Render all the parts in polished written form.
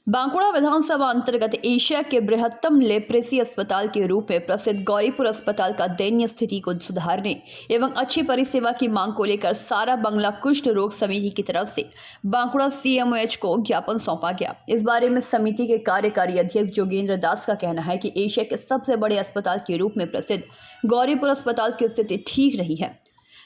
बांकुड़ा विधानसभा अंतर्गत एशिया के बृहत्तम लेप्रेसी अस्पताल के रूप में प्रसिद्ध गौरीपुर अस्पताल का दयनीय स्थिति को सुधारने एवं अच्छी परिसेवा की मांग को लेकर सारा बंगला कुष्ठ रोग समिति की तरफ से बांकुड़ा सीएमओएच को ज्ञापन सौंपा गया। इस बारे में समिति के कार्यकारी अध्यक्ष जोगेंद्र दास का कहना है कि एशिया के सबसे बड़े अस्पताल के रूप में प्रसिद्ध गौरीपुर अस्पताल की स्थिति ठीक नहीं है,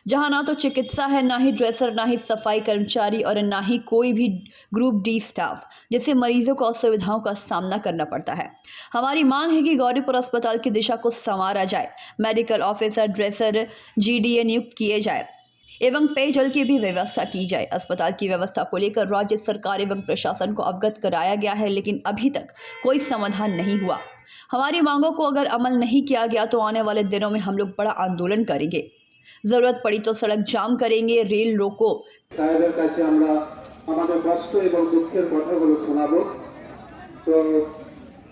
जहां ना तो चिकित्सा है, ना ही ड्रेसर, ना ही सफाई कर्मचारी और ना ही कोई भी ग्रुप डी स्टाफ, जिससे मरीजों को असुविधाओं का सामना करना पड़ता है। हमारी मांग है कि गौरीपुर अस्पताल की दिशा को संवारा जाए, मेडिकल ऑफिसर, ड्रेसर, जीडीए नियुक्त किए जाए एवं पेयजल की भी व्यवस्था की जाए। अस्पताल की व्यवस्था को लेकर राज्य सरकार एवं प्रशासन को अवगत कराया गया है, लेकिन अभी तक कोई समाधान नहीं हुआ। हमारी मांगों को अगर अमल नहीं किया गया तो आने वाले दिनों में हम लोग बड़ा आंदोलन करेंगे, जरूरत पड़ी तो सड़क जाम करेंगे, रेल रोको। সাহেবের কাছে আমরা আমাদের কষ্ট এবং দুঃখের কথাগুলো শোনাবো। তো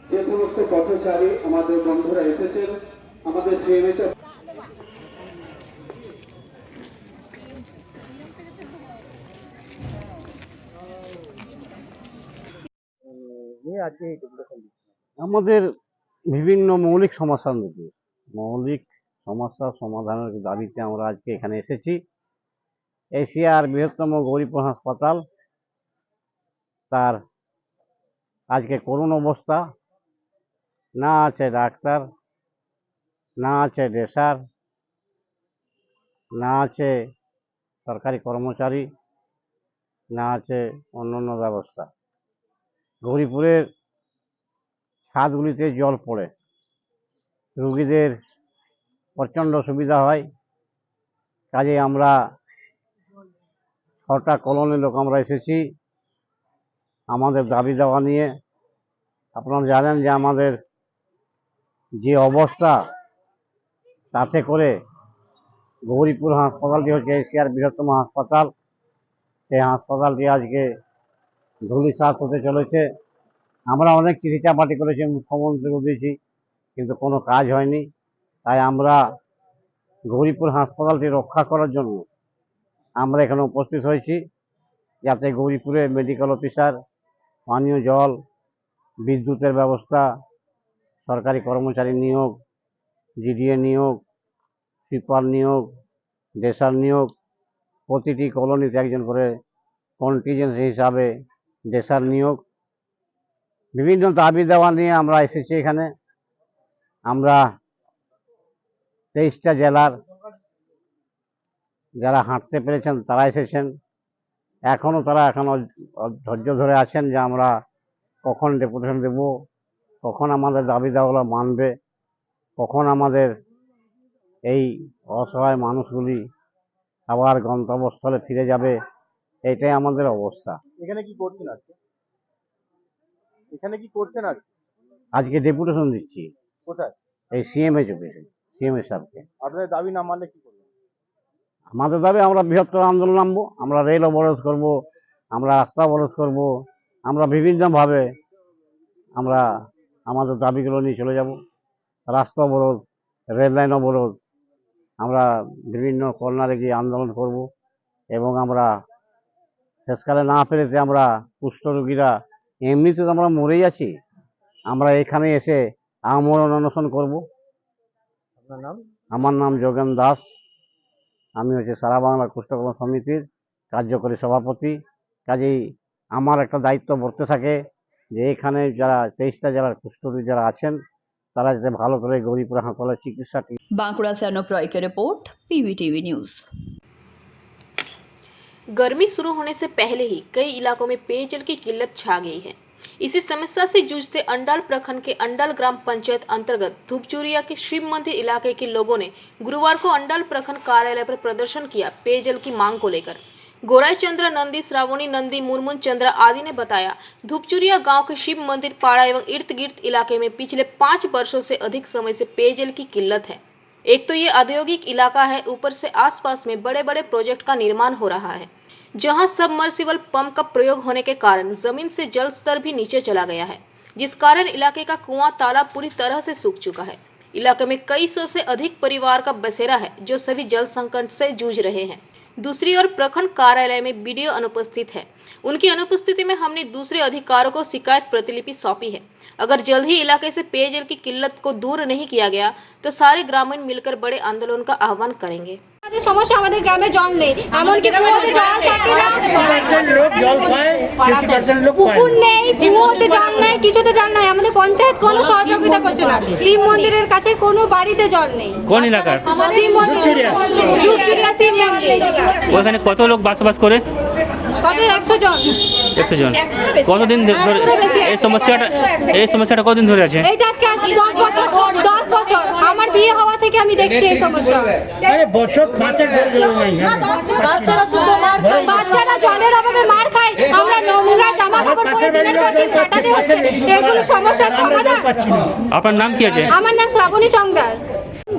যে সমস্ত পথচারী আমাদের বন্ধুরা এসেছেন আমাদের সিএমএতে আমাদের বিভিন্ন মৌলিক সমস্যার মধ্যে মৌলিক সমস্যা সমাধানের দাবিতে আমরা আজকে এখানে এসেছি। এশিয়ার বৃহত্তম গৌরীপুর হাসপাতাল তার আজকে করুণ অবস্থা, না আছে ডাক্তার, না আছে ড্রেসার, না আছে সরকারি কর্মচারী, না আছে অন্যান্য ব্যবস্থা। গৌরীপুরের ছাদগুলিতে জল পড়ে, রুগীদের প্রচণ্ড সুবিধা হয়। কাজে আমরা 6টা কলোনির লোক আমরা এসেছি আমাদের দাবি দেওয়া নিয়ে। আপনারা জানেন যে আমাদের যে অবস্থা, তাতে করে গৌরীপুর হাসপাতালটি হচ্ছে এশিয়ার বৃহত্তম হাসপাতাল। সেই হাসপাতালটি আজকে ধূলিসাৎ হতে চলেছে। আমরা অনেক চিঠি চাপাটি করেছি, মুখ্যমন্ত্রীকে দিয়েছি, কিন্তু কোনো কাজ হয়নি। তাই আমরা গৌরীপুর হাসপাতালটি রক্ষা করার জন্য আমরা এখানে উপস্থিত হয়েছি, যাতে গৌরীপুরে মেডিকেল অফিসার, পানীয় জল, বিদ্যুতের ব্যবস্থা, সরকারি কর্মচারী নিয়োগ, জিডিএ নিয়োগ, সুইপার নিয়োগ, ড্রেসার নিয়োগ, প্রতিটি কলোনিতে একজন করে কন্টিজেন্সি হিসাবে ড্রেসার নিয়োগ, বিভিন্ন দাবি দেওয়া নিয়ে আমরা এসেছি এখানে। আমরা 23টা জেলার যারা হাঁটতে পেরেছেন তারা এসেছেন। তারা এখনো ধৈর্য ধরে আছেন যে আমরা কখন ডেপুটেশন দেব, কখন আমাদের দাবি দেওয়াগুলো মানবে, কখন আমাদের এই অসহায় মানুষগুলি আবার গন্তব্যস্থলে ফিরে যাবে। এটাই আমাদের অবস্থা। এখানে কি করছেন আজকে? আজকে ডেপুটেশন দিচ্ছি। কোথায়? এই সিএমএইচ অফিসে, সিএমএ সাহেবকে। আপনাদের দাবি না মানলে কি করবেন? আমাদের দাবি আমরা বৃহত্তর আন্দোলন নামবো, আমরা রেল অবরোধ করব, আমরা রাস্তা অবরোধ করব, আমরা বিভিন্নভাবে আমরা আমাদের দাবিগুলো নিয়ে চলে যাব। রাস্তা অবরোধ, রেল লাইন অবরোধ, আমরা বিভিন্ন কর্নারে গিয়ে আন্দোলন করব এবং আমরা শেষকালে না পেরেছে আমরা কুষ্ঠরোগীরা এমনিতে তো আমরা মরেই আছি, আমরা এখানে এসে আমরণ অনশন করব। আপনার নাম? আমার নাম যোগেন দাস, আমি হচ্ছে সারা বাংলা কুষ্ঠকর্ম সমিতির কার্যকরী সভাপতি। কাজেই আমার একটা দায়িত্ব বর্তে থাকে যে এখানে যারা 23টা জেলার কুষ্ঠরোগী যারা আছেন তারা যাতে ভালো করে গৌরীপুর হাসপাতালের চিকিৎসা। बांकुड़ा से अनुप रॉय की रिपोर्ट, पीवीटीवी न्यूज़। गर्मी शुरू होने से पहले ही कई इलाकों में पेयजल की किल्लत छा गई है। इसी समस्या से जूझते अंडाल प्रखंड के अंडाल ग्राम पंचायत अंतर्गत धूपचूरिया के शिव मंदिर इलाके के लोगों ने गुरुवार को अंडाल प्रखंड कार्यालय पर प्रदर्शन किया पेयजल की मांग को लेकर। गोराई चंद्रा नंदी, श्रावणी नंदी, मुरमुन चंद्रा आदि ने बताया, धूपचूरिया गांव के शिव मंदिर पाड़ा एवं इर्द गिर्द इलाके में पिछले 5 वर्षों से अधिक समय से पेयजल की किल्लत है। एक तो ये औद्योगिक इलाका है, ऊपर से आसपास में बड़े बड़े प्रोजेक्ट का निर्माण हो रहा है, जहां सबमर्सिबल पंप का प्रयोग होने के कारण जमीन से जल स्तर भी नीचे चला गया है, जिस कारण इलाके का कुआं तालाब पूरी तरह से सूख चुका है। इलाके में कई सौ से अधिक परिवार का बसेरा है, जो सभी जल संकट से जूझ रहे हैं। दूसरी ओर प्रखंड कार्यालय में बीडीओ अनुपस्थित है। उनकी अनुपस्थिति में हमने दूसरे अधिकारियों को शिकायत प्रतिलिपि सौंपी है। अगर जल्द ही इलाके से पेयजल की किल्लत को दूर नहीं किया गया तो सारे ग्रामीण मिलकर बड़े आंदोलन का आह्वान करेंगे। আমাদের সমস্যা, আমাদের গ্রামে জল নেই, এমনকি কুয়োতে জল থাকে না, পুকুর নেই, কুয়োতে জল নেই, কিছুতে জল নাই। আমাদের পঞ্চায়েত কোনো সহযোগিতা করছে না। শিব মন্দিরের কাছে কোনো বাড়িতে জল নেই। কোন এলাকার? শিব মন্দির, দুধচুরিয়া শিব মন্দির। ওখানে কত লোক বসবাস করে? কত 100 জন। 100 জন। কতদিন ধরে এই সমস্যাটা কতদিন ধরে আছে? এইটা আজকে 10 বছর, 10 বছর আমার বিয়ে হওয়া থেকে আমি দেখছি এই সমস্যা। আরে বছর 5 ধরে জল নাই। বাচ্চারা শুধু মার খায়, বাচ্চারা জলের অভাবে মার খায়। আমরা নোংরা জামা কাপড় পরে দিনের পর দিন কাটাতে হচ্ছে। এগুলো সমস্যার সমাধান। আপনার নাম কি আছে? আমার নাম শ্রাবণী সংগ্রাম।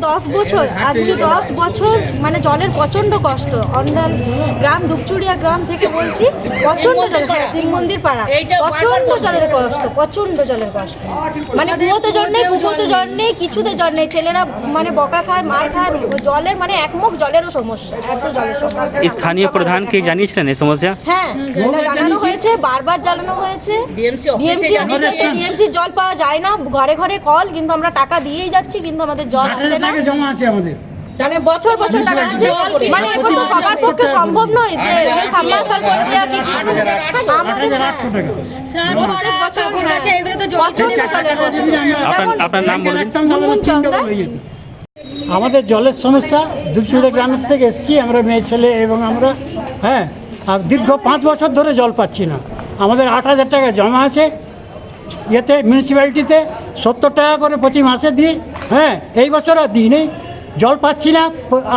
10 বছর, আজকে 10 বছর মানে জলের প্রচন্ড কষ্ট। অন্ডাল গ্রাম, দুপচুরিয়া গ্রাম থেকে বলছি, প্রচন্ড জল, শিব মন্দির পাড়া, প্রচন্ড জলের কষ্ট, প্রচন্ড জলের কষ্ট। মানে কুয়োতে জল নেই, পুকুরতে জল নেই, কিছুতে জল নেই। ছেলেরা মানে বকা খায়, মার খায়। জলের মানে একমুখ জলেরও সমস্যা, এত জলের সমস্যা। স্থানীয় প্রধানকে জানিয়েছিলেন এই সমস্যা? হ্যাঁ, জানানো হয়েছে, বারবার জানানো হয়েছে। ডিএমসি জল পাওয়া যায় না, ঘরে ঘরে কল, কিন্তু আমরা টাকা দিয়েই যাচ্ছি, কিন্তু আমাদের জল আসে না। জমা আছে আমাদের, মানে বছর বছর টাকা আছে। মানে এখন তো সবার পক্ষে সম্ভব নয় যে সাবমার্শাল করে দেওয়া কি কিছু। আমাদের 800 টাকা প্রত্যেক বছর আছে, এগুলো তো আপনার নাম বলুন। আমাদের জলের সমস্যা। দুপচুড়ে গ্রামের থেকে এসেছি আমরা, মেয়ে ছেলে এবং আমরা। হ্যাঁ, আর দীর্ঘ 5 বছর ধরে জল পাচ্ছি না। আমাদের 8000 টাকা জমা আছে ইয়েতে, মিউনিসিপ্যালিটিতে 70 টাকা করে প্রতি মাসে দিই। হ্যাঁ, এই বছর আর দিই নেই, জল পাচ্ছি না,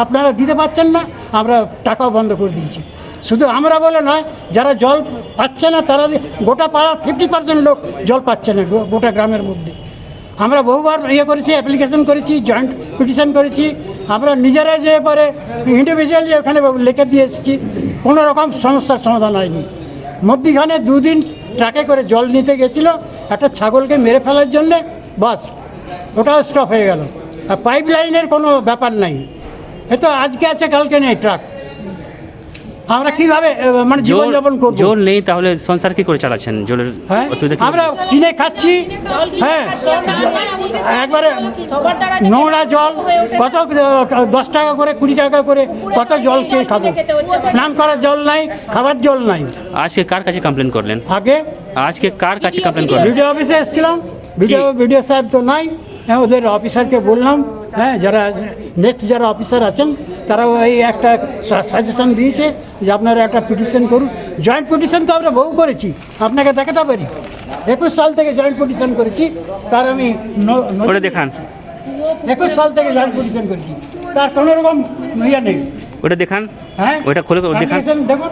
আপনারা দিতে পারছেন না, আমরা টাকাও বন্ধ করে দিয়েছি। শুধু আমরা বলে নয়, যারা জল পাচ্ছে না তারা, গোটা পাড়ার 50% লোক জল পাচ্ছে না গোটা গ্রামের মধ্যে। আমরা বহুবার করেছি, অ্যাপ্লিকেশন করেছি, জয়েন্ট পিটিশন করেছি। আমরা নিজেরাই যে পরে ইন্ডিভিজুয়ালি ওখানে লিখে দিয়ে এসেছি, কোনো রকম সমস্যার সমাধান হয়নি। মধ্যিখানে 2 দিন ট্রাকে করে জল নিতে গেছিলো একটা ছাগলকে মেরে ফেলার জন্যে, বাস ওটাও স্টপ হয়ে গেল। আর পাইপ লাইনের কোনো ব্যাপার নাই, এ তো আজকে আছে কালকে নেই ট্রাক। আমরা কিভাবে মানে জীবনযাপন করব? জল নেই, তাহলে সংসার কি করে চালাচ্ছেন? জলের অসুবিধা কি? আমরা কিনে খাচ্ছি। হ্যাঁ, একবারে নোংরা জল, কত 10 টাকা করে 20 টাকা করে কত জল খেয়ে খাবো? স্নান করার জল নাই, খাবার জল নাই। আজকে কার কাছে কমপ্লেন করলেন? আজকে কার কাছে কমপ্লেন করলেন? ভিডিও অফিসে এসেছিলাম, ভিডিও সাহেব তো নাই। হ্যাঁ, ওদের অফিসারকে বললাম। হ্যাঁ, যারা নেক্সট যারা অফিসার আছেন তারাও এই একটা সাজেশন দিয়েছে যে আপনারা একটা পিটিশন করুন। জয়েন্ট পিটিশন তো আমরা বহু করেছি, আপনাকে দেখাতে পারি। 21 সাল থেকে জয়েন্ট পিটিশন করেছি, তার আমি দেখান। 21 সাল থেকে জয়েন্ট পিটিশন করেছি, তার কোনো রকম ইয়ে নেই। ওটা দেখান। হ্যাঁ, ওটা খুলে দেখান, দেখুন।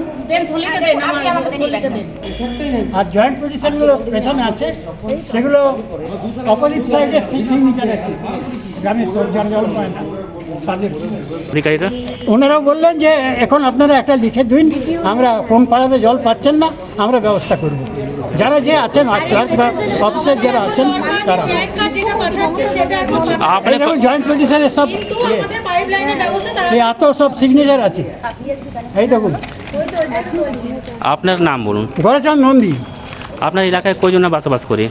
আর জয়েন্ট পিটিশনগুলো পেছনে আছে, সেগুলো অপোজিট সাইডে সিগনেচার আছে গ্রামের যারা জল পায় না তাদের। অধিকারীরা ওনারাও বললেন যে এখন আপনারা একটা লিখে দিন, আমরা কোন পাড়াতে জল পাচ্ছেন না আমরা ব্যবস্থা করব। যারা যে আছেন অফিসার যারা আছেন তারা জয়েন্ট পিটিশনের সব এত সব সিগনেচার আছে, এই দেখুন। আপনার নাম বলুন। গৌরচাঁদ নন্দী। আপনার এলাকায় কয়জনা বসবাস করে?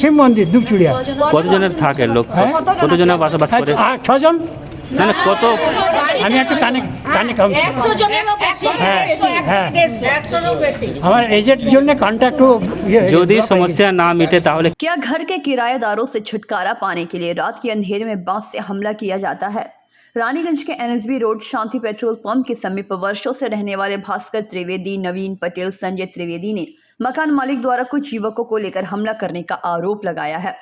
শিব মন্দির, দুপচুড়িয়া। কতজনের থাকে লোক? কতজনা বসবাস করে? 6 জন। না না, কত? আমি একটু কানে হ্যাঁ হ্যাঁ, আমার এজেন্ট জন্য কন্ট্যাক্ট। যদি समस्या ना मिटे ताहले क्या घर के किराएदारों से छुटकारा पाने के लिए रात के अंधेरे में बांस से हमला किया जाता है? रानीगंज के एनएसबी रोड शांति पेट्रोल पंप के समीप वर्षों से रहने वाले भास्कर त्रिवेदी, नवीन पटेल, संजय त्रिवेदी ने मकान मालिक द्वारा कुछ युवकों को लेकर हमला करने का आरोप लगाया है।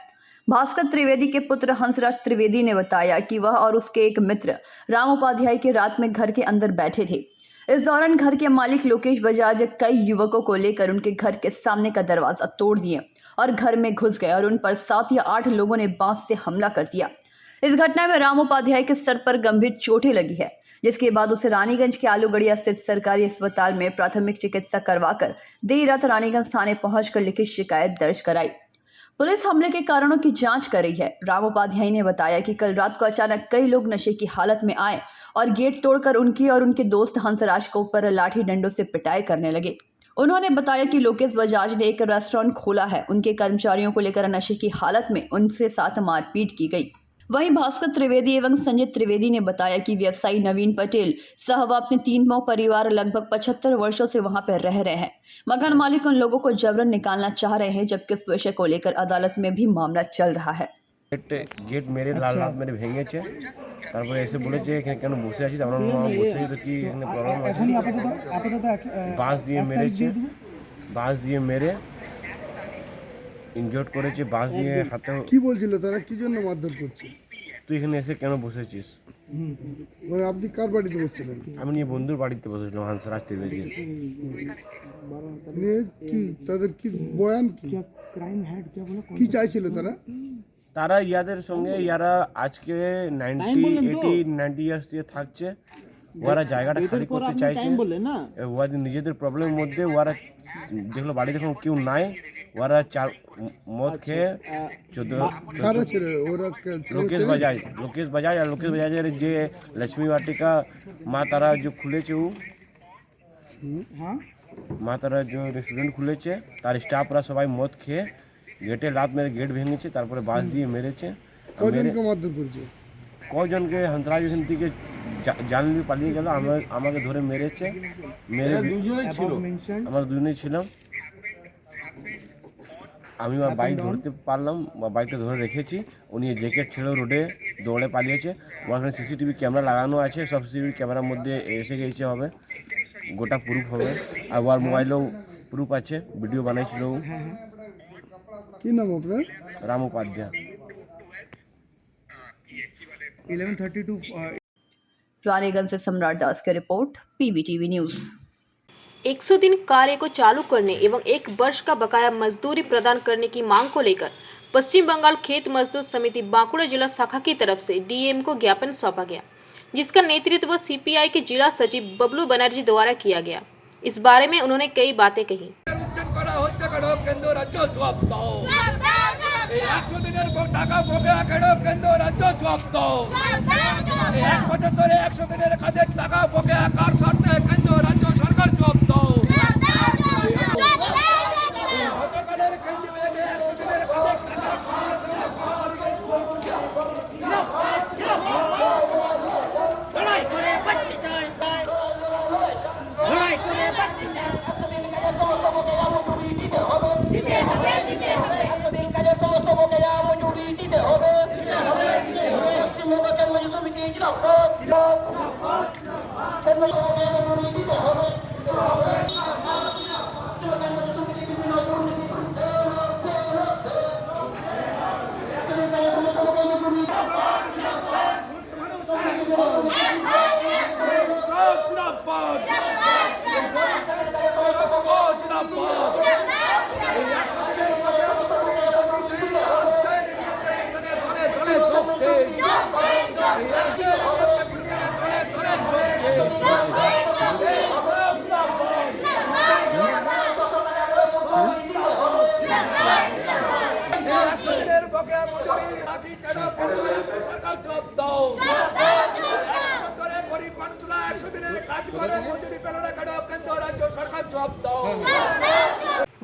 भास्कर त्रिवेदी के पुत्र हंसराज त्रिवेदी ने बताया कि वह और उसके एक मित्र राम उपाध्याय के रात में घर के अंदर बैठे थे। इस दौरान घर के मालिक लोकेश बजाज कई युवकों को लेकर उनके घर के सामने का दरवाजा तोड़ दिए और घर में घुस गए और उन पर 7 या 8 लोगों ने बांस से हमला कर दिया। इस घटना में राम उपाध्याय के सर पर गंभीर चोटें लगी है, जिसके बाद उसे रानीगंज के आलूगढ़िया स्थित सरकारी अस्पताल में प्राथमिक चिकित्सा करवाकर देर रात रानीगंज थाने पहुंचकर लिखित शिकायत दर्ज कराई। पुलिस हमले के कारणों की जांच कर रही है। राम उपाध्याय ने बताया कि कल रात को अचानक कई लोग नशे की हालत में आए और गेट तोड़कर उनकी और उनके दोस्त हंसराज को ऊपर लाठी डंडों से पिटाई करने लगे। उन्होंने बताया कि लोकेश बजाज ने एक रेस्टोरेंट खोला है, उनके कर्मचारियों को लेकर नशे की हालत में उनसे साथ मारपीट की गई। वहीं भास्कर त्रिवेदी एवं संजय त्रिवेदी ने बताया कि व्यवसायी नवीन पटेल सह व अपने 3 परिवार लगभग 75 वर्षों से वहां पर रह रहे हैं। मकान मालिक उन लोगों को जबरन निकालना चाह रहे हैं, जबकि इस विषय को लेकर अदालत में भी मामला चल रहा है। गेट मेरे लाल रात मेरे ভেঙেছে তারপরে এসে বলেছে এখানে কেন বসে আছিস আমরা বসে আছি তো কি এখানে প্রবলেম আছে বাঁশ দিয়ে মেরে ইনজোর্ড করেছে বাঁশ দিয়ে হাতে কি বলছিল তারা কি জন্য মারধর করছে তুই এখানে এসে কেন বসেছিস মানে আপনি কার বাড়িতে বসছিলেন আমি নিয়ে বন্ধুর বাড়িতে বসেছিলাম হাঁসরাজ ত্রিবেদী নিয়ে কি তাদের কি বয়ান কি চাইছিল তারা তারা ইয়াদের সঙ্গে ইয়ারা আজকে 90 ইয়ার্স দিয়ে থাকছে ওরা জায়গাটা খালি করতে চাইছে ওরা নিজেদের প্রবলেমের মধ্যে ওরা দেখলো বাড়িতে কোনো কেউ নাই ওরা চার মদ খেয়ে লোকেশ বাজাজ আর লোকেশ বাজাজের যে লক্ষ্মী বাটিকা মা তারা যে খুলেছে মা তারা যে রেস্টুরেন্ট খুলেছে তার স্টাফরা সবাই মদ খেয়ে গেটে লাত মেরে গেট ভেঙেছে তারপরে বাঁশ দিয়ে মেরেছে কজনকে হংসরাজ ওখান থেকে জানলি পালিয়ে গেল আমাকে ধরে মেরেছে আমরা দুজনেই ছিলাম আমি আমার বাইক ধরতে পারলাম বা বাইকটা ধরে রেখেছি উনি জ্যাকেট ছেড়ে রোডে দৌড়ে পালিয়েছে ওখানে সিসিটিভি ক্যামেরা লাগানো আছে সব সিসিটিভি ক্যামেরার মধ্যে এসে গেছে হবে গোটা প্রুফ হবে আর ওর মোবাইলেও প্রুফ আছে ভিডিও বানাইছিল কি নাম আপনার রাম উপাধ্যায় 11:32 रानीगंज से सम्राट दास की रिपोर्ट, PVTV न्यूज। 100 दिन कार्य को चालू करने एवं 1 वर्ष का बकाया मजदूरी प्रदान करने की मांग को लेकर पश्चिम बंगाल खेत मजदूर समिति बांकुड़ा जिला शाखा की तरफ से डीएम को ज्ञापन सौंपा गया, जिसका नेतृत्व सीपीआई के जिला सचिव बबलू बनर्जी द्वारा किया गया। इस बारे में उन्होंने कई बातें कही। 100 দিনের টাকা বকেয়া কেন কেন্দ্র রাজ্য জব্দ 1 বছর ধরে 100 দিনের কাজের টাকা বকেয়া কার স্বার্থে কেন্দ্র রাজ্য সরকার জব্দ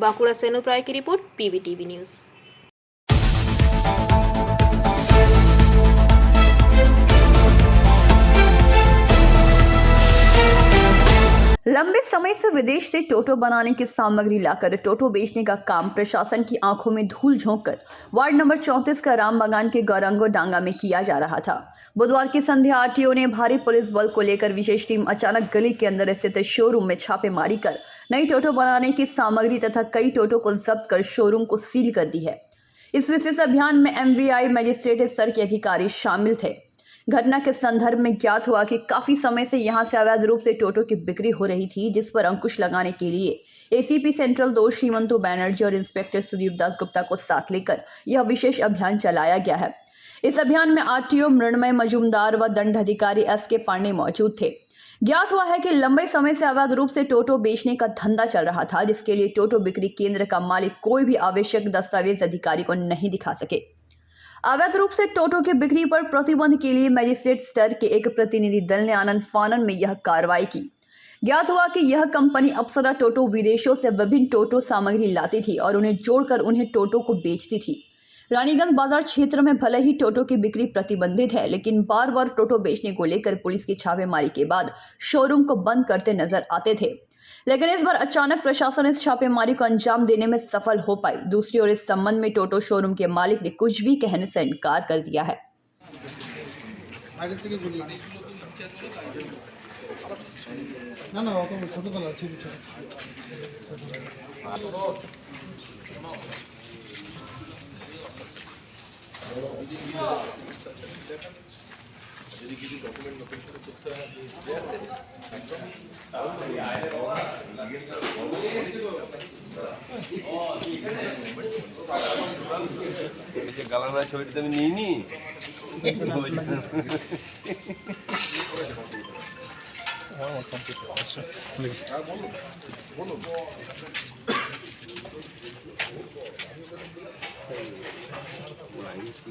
बांकुड़ा से अनुप्राय की रिपोर्ट, PVTV न्यूज। लंबे समय से विदेश से टोटो बनाने की सामग्री लाकर टोटो बेचने का काम प्रशासन की आंखों में धूल झोंककर वार्ड नंबर 34 का राम बागान के गौरंगो डांगा में किया जा रहा था। बुधवार की संध्या आरटीओ ने भारी पुलिस बल को लेकर विशेष टीम अचानक गली के अंदर स्थित शोरूम में छापेमारी कर नई टोटो बनाने की सामग्री तथा कई टोटो को जब्त कर शोरूम को सील कर दी है। इस विशेष अभियान में MVI मजिस्ट्रेट स्तर के अधिकारी शामिल थे। घटना के संदर्भ में ज्ञात हुआ कि काफी समय से यहां से अवैध रूप से टोटो की बिक्री हो रही थी, जिस पर अंकुश लगाने के लिए ACP सेंट्रल 2 श्रीमंतु बैनर्जी और इंस्पेक्टर सुदीप दास गुप्ता को साथ लेकर यह विशेष अभियान चलाया गया है। इस अभियान में RTO मृण्मय मजूमदार व दंडाधिकारी SK पांडे मौजूद थे। ज्ञात हुआ है कि लंबे समय से अवैध रूप से टोटो बेचने का धंधा चल रहा था, जिसके लिए टोटो बिक्री केंद्र का मालिक कोई भी आवश्यक दस्तावेज अधिकारी को नहीं दिखा सके। अवैध रूप से टोटो की बिक्री पर प्रतिबंध के लिए मजिस्ट्रेट स्तर के एक प्रतिनिधि दल ने आनंद फानन में यह कार्रवाई की। ज्ञात हुआ कि यह कंपनी अप्सरा टोटो विदेशों से विभिन्न टोटो सामग्री लाती थी और उन्हें जोड़कर उन्हें टोटो को बेचती थी। रानीगंज बाजार क्षेत्र में भले ही टोटो की बिक्री प्रतिबंधित है, लेकिन बार बार टोटो बेचने को लेकर पुलिस की छापेमारी के बाद शोरूम को बंद करते नजर आते थे, लेकिन इस बार अचानक प्रशासन इस छापेमारी को अंजाम देने में सफल हो पाई। दूसरी ओर इस संबंध में टोटो शोरूम के मालिक ने कुछ भी कहने से इनकार कर दिया है। গালানা ছবিটা আমি নিইনি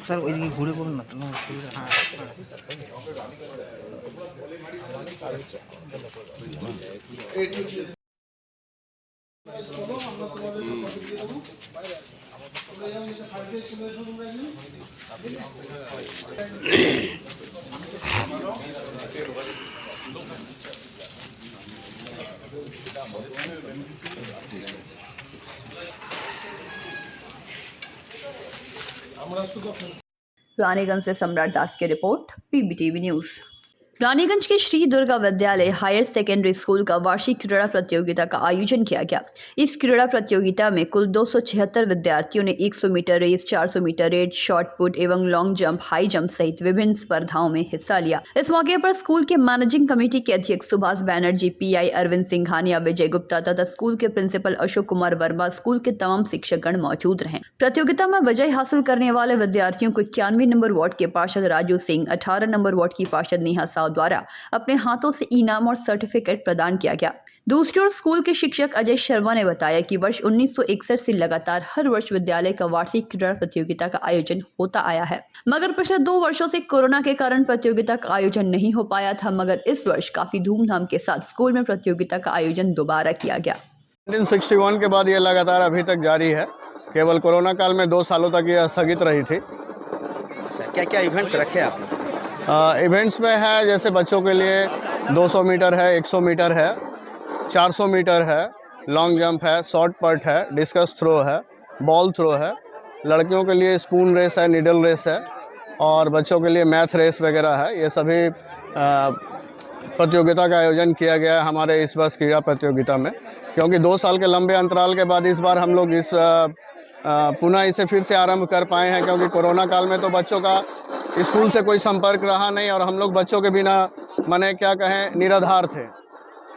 স্যার ওইদিকে ঘুরে করুন না। रानीगंज से सम्राट दास की रिपोर्ट, PBTV न्यूज। रानीगंज के श्री दुर्गा विद्यालय हायर सेकेंडरी स्कूल का वार्षिक क्रीड़ा प्रतियोगिता का आयोजन किया गया। इस क्रीड़ा प्रतियोगिता में कुल 276 विद्यार्थियों ने 100 मीटर रेस, 400 मीटर रेड, शॉर्ट पुट एवं लॉन्ग जंप, हाई जंप सहित विभिन्न स्पर्धाओं में हिस्सा लिया। इस मौके पर स्कूल के मैनेजिंग कमेटी के अध्यक्ष सुभाष बैनर्जी, PI अरविंद सिंघानिया, विजय गुप्ता तथा स्कूल के प्रिंसिपल अशोक कुमार वर्मा, स्कूल के तमाम शिक्षकगण मौजूद रहे। प्रतियोगिता में विजय हासिल करने वाले विद्यार्थियों को 91 नंबर वार्ड के पार्षद राजू सिंह, 18 नंबर वार्ड की पार्षद नेहा साव द्वारा अपने हाथों से इनाम और सर्टिफिकेट प्रदान किया गया। दूसरी ओर स्कूल के शिक्षक अजय शर्मा ने बताया कि वर्ष 1961 से लगातार हर वर्ष विद्यालय का वार्षिक क्रीड़ा प्रतियोगिता का आयोजन होता आया है, मगर पिछले 2 वर्षों से कोरोना के कारण प्रतियोगिता का आयोजन नहीं हो पाया था, मगर इस वर्ष काफी धूमधाम के साथ स्कूल में प्रतियोगिता का आयोजन दोबारा किया गया। 1961 के बाद ये लगातार अभी तक जारी है। केवल कोरोना काल में 2 सालों तक ये स्थगित रही थी। क्या क्या इवेंट्स रखे आपने? इवेंट्स में है जैसे बच्चों के लिए 200 मीटर है, 100 मीटर है, 400 मीटर है, लॉन्ग जंप है, शॉर्ट पट है, डिस्कस थ्रो है, बॉल थ्रो है। लड़कियों के लिए स्पून रेस है, निडल रेस है और बच्चों के लिए मैथ रेस वगैरह है। ये सभी प्रतियोगिता का आयोजन किया गया है हमारे इस वर्ष क्रीड़ा प्रतियोगिता में, क्योंकि 2 साल के लंबे अंतराल के बाद इस बार हम लोग इस पुनः इसे फिर से आरंभ कर पाए हैं, क्योंकि कोरोना काल में तो बच्चों का स्कूल से कोई संपर्क रहा नहीं और हम लोग बच्चों के बिना माने क्या कहें निराधार थे।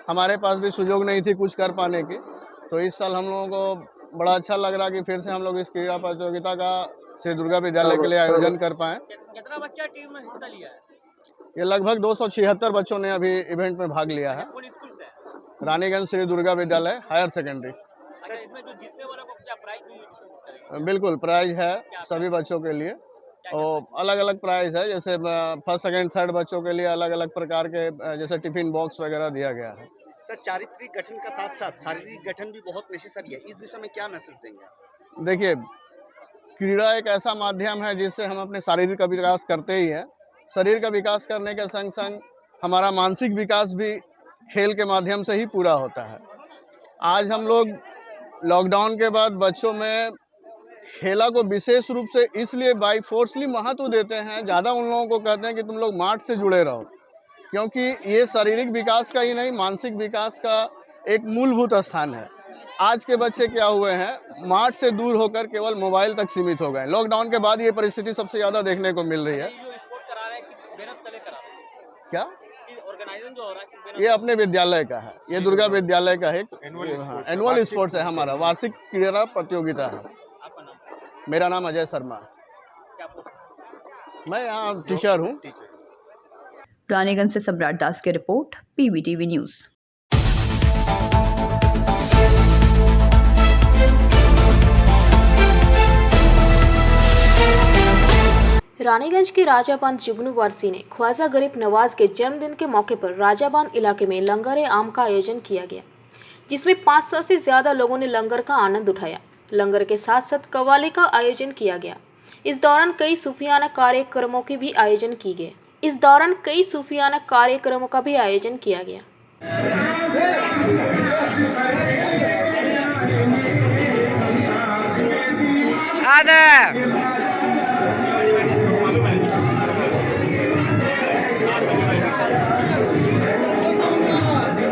हमारे पास भी सुयोग नहीं थी कुछ कर पाने की। तो इस साल हम लोगों को बड़ा अच्छा लग रहा कि फिर से हम लोग इस क्रीड़ा प्रतियोगिता का श्री दुर्गा विद्यालय के लिए आयोजन कर पाएँ। कितना बच्चा टीम में हिस्सा लिया है? ये लगभग 276 बच्चों ने अभी इवेंट में भाग लिया है। रानीगंज श्री दुर्गा विद्यालय हायर सेकेंडरी। इसमें जो जीतने वालों को क्या प्राइज बिल्कुल प्राइज है सभी बच्चों के लिए और अलग अलग प्राइज है। जैसे फर्स्ट सेकंड थर्ड बच्चों के लिए अलग अलग प्रकार के जैसे टिफिन बॉक्स वगैरह दिया गया है। सर, चारित्रिक गठन का साथ साथ शारीरिक गठन भी बहुत नेसेसरी है, इस विषय में क्या मैसेज देंगे? देखिए, क्रीड़ा एक ऐसा माध्यम है जिससे हम अपने शारीरिक का विकास करते ही हैं। शरीर का विकास करने के संग संग हमारा मानसिक विकास भी खेल के माध्यम से ही पूरा होता है। आज हम लोग लॉकडाउन के बाद बच्चों में खेला को विशेष रूप से इसलिए बाई फोर्सली महत्व देते हैं, ज़्यादा उन लोगों को कहते हैं कि तुम लोग माठ से जुड़े रहो, क्योंकि ये शारीरिक विकास का ही नहीं मानसिक विकास का एक मूलभूत स्थान है। आज के बच्चे क्या हुए हैं, माठ से दूर होकर केवल मोबाइल तक सीमित हो गए। लॉकडाउन के बाद ये परिस्थिति सबसे ज़्यादा देखने को मिल रही है। क्या ऑर्गेनाइजिंग जो हो रहा है ये अपने विद्यालय का है, ये दुर्गा विद्यालय का है एनुअल स्पोर्ट्स है, हमारा वार्षिक क्रीड़ा प्रतियोगिता है। मेरा नाम अजय शर्मा, मैं यहाँ टीचर हूँ। रानीगंज से सम्राट दास की रिपोर्ट, PBTV न्यूज़। रानीगंज के राजाबांध जुगनू वारसी ने ख्वाजा गरीब नवाज के जन्मदिन के मौके पर राजाबांध इलाके में लंगर आम का आयोजन किया गया, जिसमें 500 से ज्यादा लोगों ने लंगर का आनंद उठाया। लंगर के साथ साथ कव्वाली का आयोजन किया गया। इस दौरान कई सूफियाना कार्यक्रमों की भी आयोजन किया गया।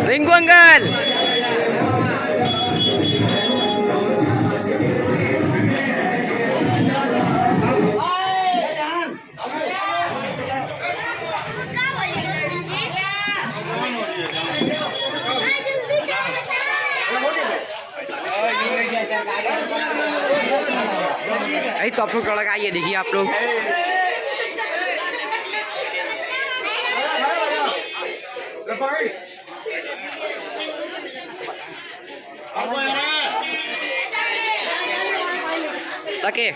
रिंकू अंकल अरे तो आप लोग लगाइए, देखिए आप लोग ओके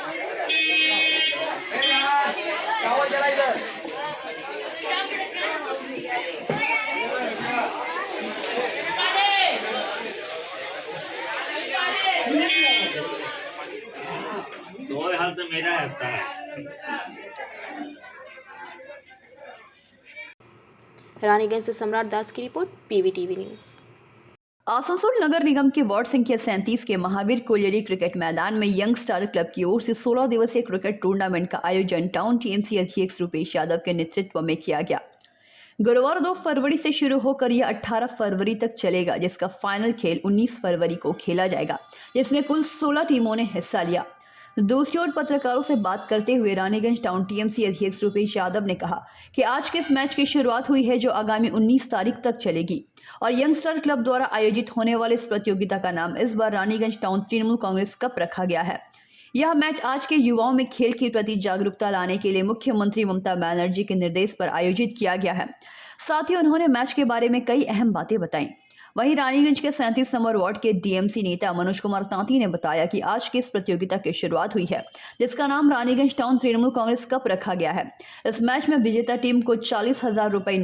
दो हाल तो मेरा रहता है। रानीगंज से सम्राट दास की रिपोर्ट, PBTV न्यूज़। आसनसोल नगर निगम के वार्ड संख्या 37 के महावीर कोलियरी क्रिकेट मैदान में यंग स्टार क्लब की ओर से 16 दिवसीय क्रिकेट टूर्नामेंट का आयोजन टाउन TMC अध्यक्ष रुपेश यादव के नेतृत्व में किया गया। गुरुवार 2 फरवरी से शुरू होकर यह 18 फरवरी तक चलेगा, जिसका फाइनल खेल 19 फरवरी को खेला जाएगा, जिसमें कुल 16 टीमों ने हिस्सा लिया। दूसरी ओर पत्रकारों से बात करते हुए रानीगंज टाउन TMC अध्यक्ष रुपेश यादव ने कहा कि आज के इस मैच की शुरुआत हुई है जो आगामी 19 तारीख तक चलेगी और यंगस्टर क्लब द्वारा आयोजित होने वाले इस प्रतियोगिता का नाम इस बार रानीगंज टाउन तृणमूल कांग्रेस कप रखा गया है। यह मैच आज के युवाओं में खेल के प्रति जागरूकता लाने के लिए मुख्यमंत्री ममता बनर्जी के निर्देश पर आयोजित किया गया है। साथ ही उन्होंने मैच के बारे में कई अहम बातें बताई। वहीं रानीगंज के 37 नंबर वार्ड के DMC नेता मनोज कुमार तांती ने बताया कि आज की इस प्रतियोगिता की शुरुआत हुई है, जिसका नाम रानीगंज टाउन तृणमूल कांग्रेस कप रखा गया है। इस मैच में विजेता टीम को 40,000 रुपए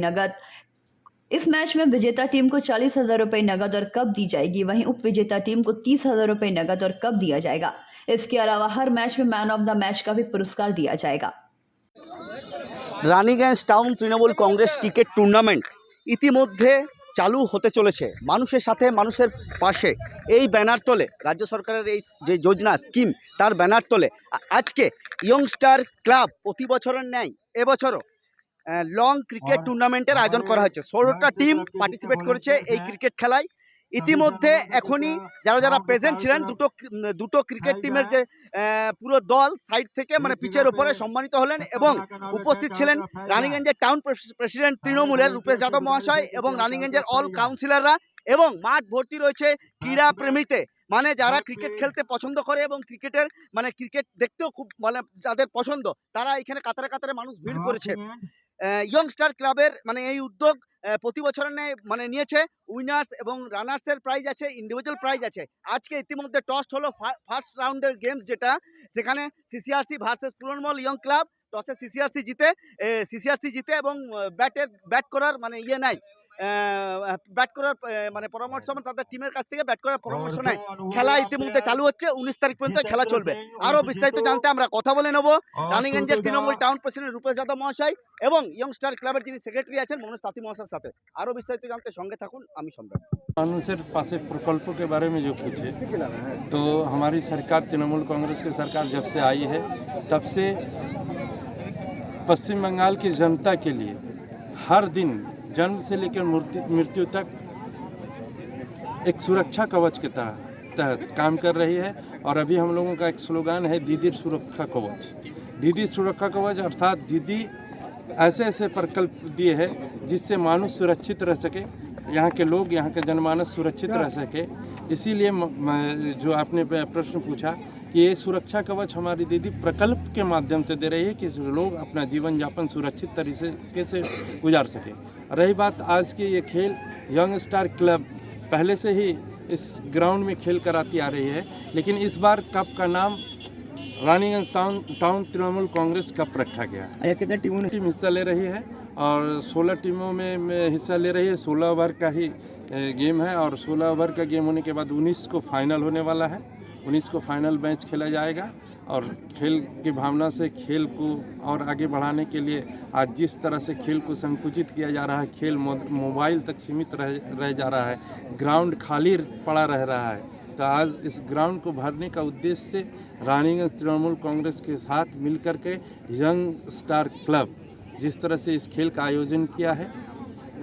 नगद और कप दी जाएगी। वहीं उप विजेता टीम को 30,000 रुपए नगद और कप दिया जाएगा। इसके अलावा हर मैच में मैन ऑफ द मैच का भी पुरस्कार दिया जाएगा। Raniganj town Trinamool Congress cricket tournament इतिमध्ये चालू होते चलेছে মানুষের সাথে মানুষের পাশে এই ব্যানার তলে রাজ্য সরকারের এই যে যোজনা স্কিম তার ব্যানার তলে আজকে ইয়ংস্টার ক্লাব প্রতি বছরের ন্যায় এবছরও লং ক্রিকেট টুর্নামেন্টের আয়োজন করা হয়েছে। 16টা টিম পার্টিসিপেট করেছে এই ক্রিকেট খেলায়। ইতিমধ্যে এখনই যারা যারা প্রেজেন্ট ছিলেন দুটো ক্রিকেট টিমের যে পুরো দল সাইড থেকে মানে পিচের উপরে সম্মানিত হলেন এবং উপস্থিত ছিলেন রানীগঞ্জের টাউন প্রেসিডেন্ট তৃণমূলের রূপেশ যাদব মহাশয় এবং রানীগঞ্জের অল কাউন্সিলররা এবং মাঠ ভর্তি রয়েছে ক্রীড়া প্রেমীতে, মানে যারা ক্রিকেট খেলতে পছন্দ করে এবং ক্রিকেটের মানে ক্রিকেট দেখতেও খুব মানে যাদের পছন্দ তারা এখানে কাতারে কাতারে মানুষ ভিড় করেছে। ইয়ংস্টার ক্লাবের মানে এই উদ্যোগ প্রতি বছরের ন্যায় মানে নিয়েছে। উইনার্স এবং রানার্সের প্রাইজ আছে, ইন্ডিভিজুয়াল প্রাইজ আছে। আজকে ইতিমধ্যে টস হলো ফার্স্ট রাউন্ডের গেমস, যেটা সেখানে CCRC ভার্সেস পুরনমল ইয়ং ক্লাব। টসে CCRC জিতে এবং ব্যাট করার মানে নাই, ব্যাট করার মানে পরামর্শ তাদের টিমের কাছ থেকে ব্যাট করার পরামর্শ নেয়। খেলা ইতিমধ্যে চালু হচ্ছে, 19 তারিখ পর্যন্ত খেলা চলবে। আরও বিস্তারিত জানতে আমরা কথা বলে নেব রানীগঞ্জের তৃণমূল টাউন প্রেসিডেন্ট রূপেশ যাদব মহাশয় এবং ইয়ংস্টার ক্লাবের যিনি সেক্রেটারি আছেন মনোজ তাঁতি মহাশয়ের সাথে। আরও বিস্তারিত জানতে সঙ্গে থাকুন, আমি সম্রাট। মানুষের পাশে प्रकल्पों के बारे में जो पूछे तो हमारी सरकार तृणमूल कांग्रेस की सरकार जब से आई है तब से पश्चिम बंगाल की जनता के लिए हर दिन जन्म से लेकर मृत्यु तक एक सुरक्षा कवच के तहत काम कर रही है। और अभी हम लोगों का एक स्लोगन है दीदी सुरक्षा कवच। दीदी सुरक्षा कवच अर्थात दीदी ऐसे ऐसे प्रकल्प दिए हैं जिससे मानुष सुरक्षित रह सके, यहाँ के लोग, यहाँ का जनमानस सुरक्षित रह सके। इसीलिए जो आपने प्रश्न पूछा कि ये सुरक्षा कवच हमारी दीदी प्रकल्प के माध्यम से दे रही है कि लोग अपना जीवन यापन सुरक्षित तरीके से गुजार सके। रही बात आज के ये खेल, यंग स्टार क्लब पहले से ही इस ग्राउंड में खेल कराती आ रही है, लेकिन इस बार कप का नाम रानीगंज टाउन तृणमूल कांग्रेस कप रखा गया है। कितने टीम हिस्सा ले रही है और 16 टीमों में हिस्सा ले रही है। 16 ओवर का ही गेम है और 16 ओवर का गेम होने के बाद 19 को फाइनल होने वाला है। 19 को फाइनल मैच खेला जाएगा और खेल की भावना से खेल को और आगे बढ़ाने के लिए आज जिस तरह से खेल को संकुचित किया जा रहा है, खेल मोबाइल तक सीमित रह जा रहा है, ग्राउंड खाली पड़ा रह रहा है, तो आज इस ग्राउंड को भरने का उद्देश्य से रानीगंज तृणमूल कांग्रेस के साथ मिलकर के यंग स्टार क्लब जिस तरह से इस खेल का आयोजन किया है,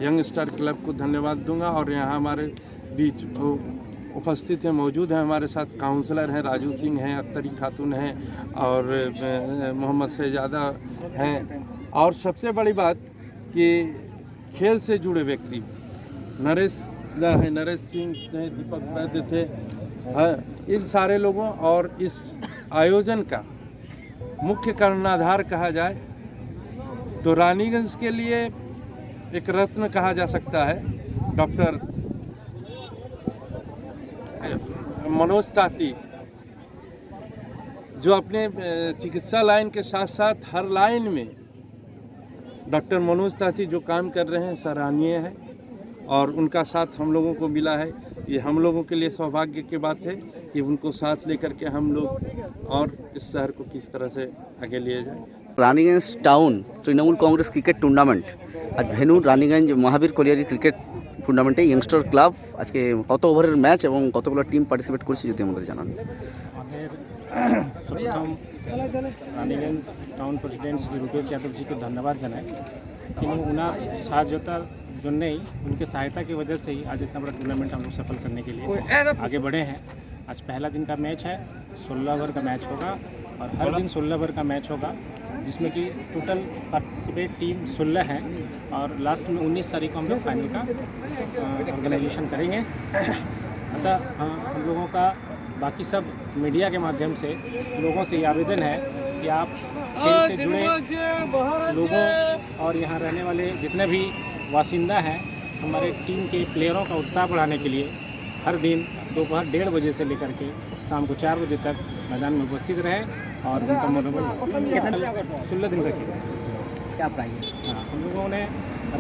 यंग स्टार क्लब को धन्यवाद दूंगा। और यहाँ हमारे बीच उपस्थित हैं, मौजूद हैं हमारे साथ काउंसलर हैं, राजू सिंह हैं, अख्तरी खातून हैं और मोहम्मद शहजादा हैं। और सबसे बड़ी बात कि खेल से जुड़े व्यक्ति नरेश है, नरेश सिंह थे, दीपक वैद्य थे, इन सारे लोगों और इस आयोजन का मुख्य कर्णधार कहा जाए तो रानीगंज के लिए एक रत्न कहा जा सकता है डॉक्टर मनोज ताती, जो अपने चिकित्सा लाइन के साथ साथ हर लाइन में डॉक्टर मनोज ताती जो काम कर रहे हैं सराहनीय है और उनका साथ हम लोगों को मिला है। ये हम लोगों के लिए सौभाग्य की बात है कि उनको साथ लेकर के हम लोग और इस शहर को किस तरह से आगे लिए जाए। Raniganj town Trinamool Congress cricket tournament আজ ভেন্যু রানীগঞ্জ মহাবীর কলিয়ারি ক্রিকেট টুর্নামেন্টে ইয়ংস্টার ক্লাব আজকে কত ওভারের ম্যাচ এবং কতগুলো টিম পার্টিসিপেট করছে যদি আমাদের জানান। আমাদের প্রথম রানীগঞ্জ টাউন প্রেসিডেন্ট শ্রী রূपेश यादव जी को धन्यवाद জানাই कि उनर सहायतार जन्य उनके सहायता की वजह से ही आज इतना बड़ा टूर्नामेंट हम लोग सफल करने के लिए आगे बढ़े हैं। आज पहला दिन का मैच है, 16 ओवर का मैच होगा और हर दिन 16 ओवर का मैच होगा जिसमें कि टोटल पार्टिसिपेट टीम 16 हैं और लास्ट में 19 तारीख को हम लोग फाइनल का ऑर्गेनाइजेशन करेंगे। अतः हम लोगों का बाकी सब मीडिया के माध्यम से लोगों से ये आवेदन है कि आप खेल से जुड़े लोगों और यहाँ रहने वाले जितने भी वासिंदा हैं हमारे टीम के प्लेयरों का उत्साह बढ़ाने के लिए हर दिन दोपहर 1:30 बजे से लेकर के शाम को 4 बजे तक मैदान में उपस्थित रहे और उनका मनोबल 16 दिन का खेल क्या प्राइस। हाँ, हम लोगों ने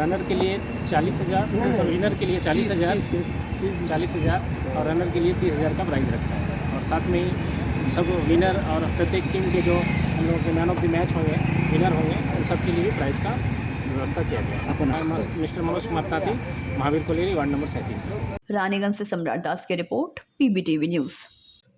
रनर के लिए 40,000 और विनर के लिए 40,000 और रनर के लिए 30,000 का प्राइज़ रखा है और साथ में ही सब विनर और प्रत्येक टीम के जो हम लोगों के मैन ऑफ द मैच होंगे, विनर होंगे, उन सब के लिए भी प्राइज़ का व्यवस्था किया गया। Mister Manoj Kumar Tati, Mahavir colliery, ward number 37। Raniganj से सम्राट दास की रिपोर्ट, पीबीटीवी न्यूज़।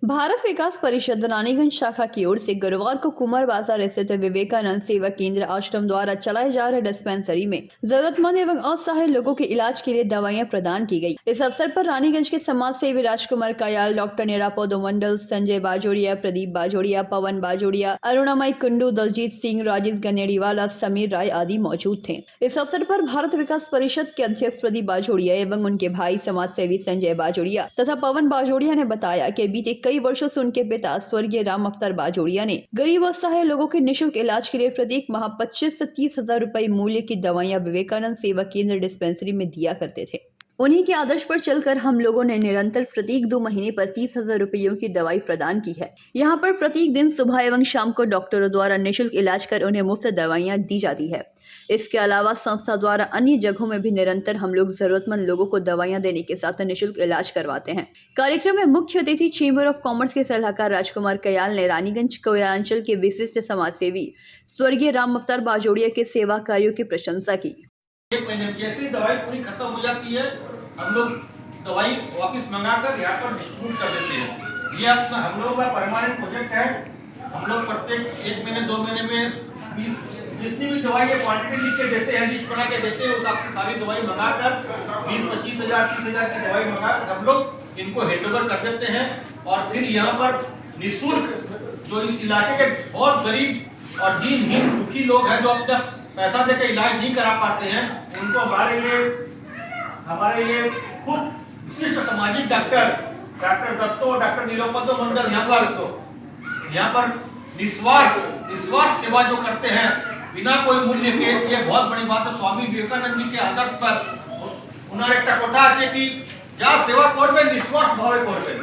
भारत विकास परिषद रानीगंज शाखा की ओर से गुरुवार को कुमार बाजार स्थित विवेकानंद सेवा केंद्र आश्रम द्वारा चलाए जा रहे डिस्पेंसरी में जरूरतमंद एवं असहाय लोगों के इलाज के लिए दवाइयां प्रदान की गई। इस अवसर पर रानीगंज के समाज सेवी राजकुमार कयाल, डॉक्टर निरापद मंडल, संजय बाजोड़िया, प्रदीप बाजोड़िया, पवन बाजोड़िया, अरुणामय कुंडू, दलजीत सिंह, राजेश गनेड़ीवाला, समीर राय आदि मौजूद थे। इस अवसर पर भारत विकास परिषद के अध्यक्ष प्रदीप बाजोड़िया एवं उनके भाई समाज सेवी संजय बाजोड़िया तथा पवन बाजोड़िया ने बताया कि बीते कई वर्षों से उनके पिता स्वर्गीय राम अख्तर बाजोड़िया ने गरीब असहाय लोगों के निःशुल्क इलाज के लिए प्रत्येक माह 25 से 30,000 रुपए मूल्य की दवाइयां विवेकानंद सेवा केंद्र डिस्पेंसरी में दिया करते थे। उन्हीं के आदर्श पर चलकर हम लोगों ने निरंतर प्रत्येक 2 महीने पर 30,000 रुपयों की दवाई प्रदान की है। यहाँ पर प्रत्येक दिन सुबह एवं शाम को डॉक्टरों द्वारा निःशुल्क इलाज कर उन्हें मुफ्त दवाइयाँ दी जाती है। इसके अलावा संस्था द्वारा अन्य जगहों में भी निरंतर हम लोग जरूरतमंद लोगों को दवाइयां देने के साथ निःशुल्क इलाज करवाते हैं। कार्यक्रम में मुख्य अतिथि चेंबर ऑफ कॉमर्स के सलाहकार राजकुमार कयाल ने रानीगंज कोयलांचल के विशिष्ट समाज सेवी स्वर्गीय राम अख्तर बाजोड़िया के सेवा कार्यों की प्रशंसा की। एक महीने में जैसे दवाई पूरी खत्म हो जाती है हम लोग दवाई वापस मंगाकर यहाँ पर डिस्ट्रीब्यूट कर देते हैं। ये अपना हम लोगों का परमानेंट प्रोजेक्ट है। हम लोग प्रत्येक 1 महीने 2 महीने में जितनी भी दवाई है क्वांटिटी लिख के देते हैं, लिस्ट बना के देते हैं, उस आपसे सारी दवाई मंगाकर 20-25 हज़ार 30 हज़ार की दवाई मंगाकर हम लोग इनको हैंडओवर कर देते हैं और फिर यहाँ पर निःशुल्क जो इस इलाके के बहुत गरीब और दीनहीन दुखी लोग हैं जो अपना पैसा देकर इलाज नहीं करा पाते हैं, उनको हमारे ये खुद विशिष्ट सामाजिक डॉक्टर दत्तो, डॉक्टर निरापद मंडल यहाँ पर तो यहाँ पर निस्वार्थ सेवा जो करते हैं बिना कोई मूल्य के, ये बहुत बड़ी बात है। स्वामी विवेकानंद जी के आदर्श पर उन्होंने एक কথা আছে কি যা সেবা করবেন নিঃস্বার্থ ভাবে করবেন।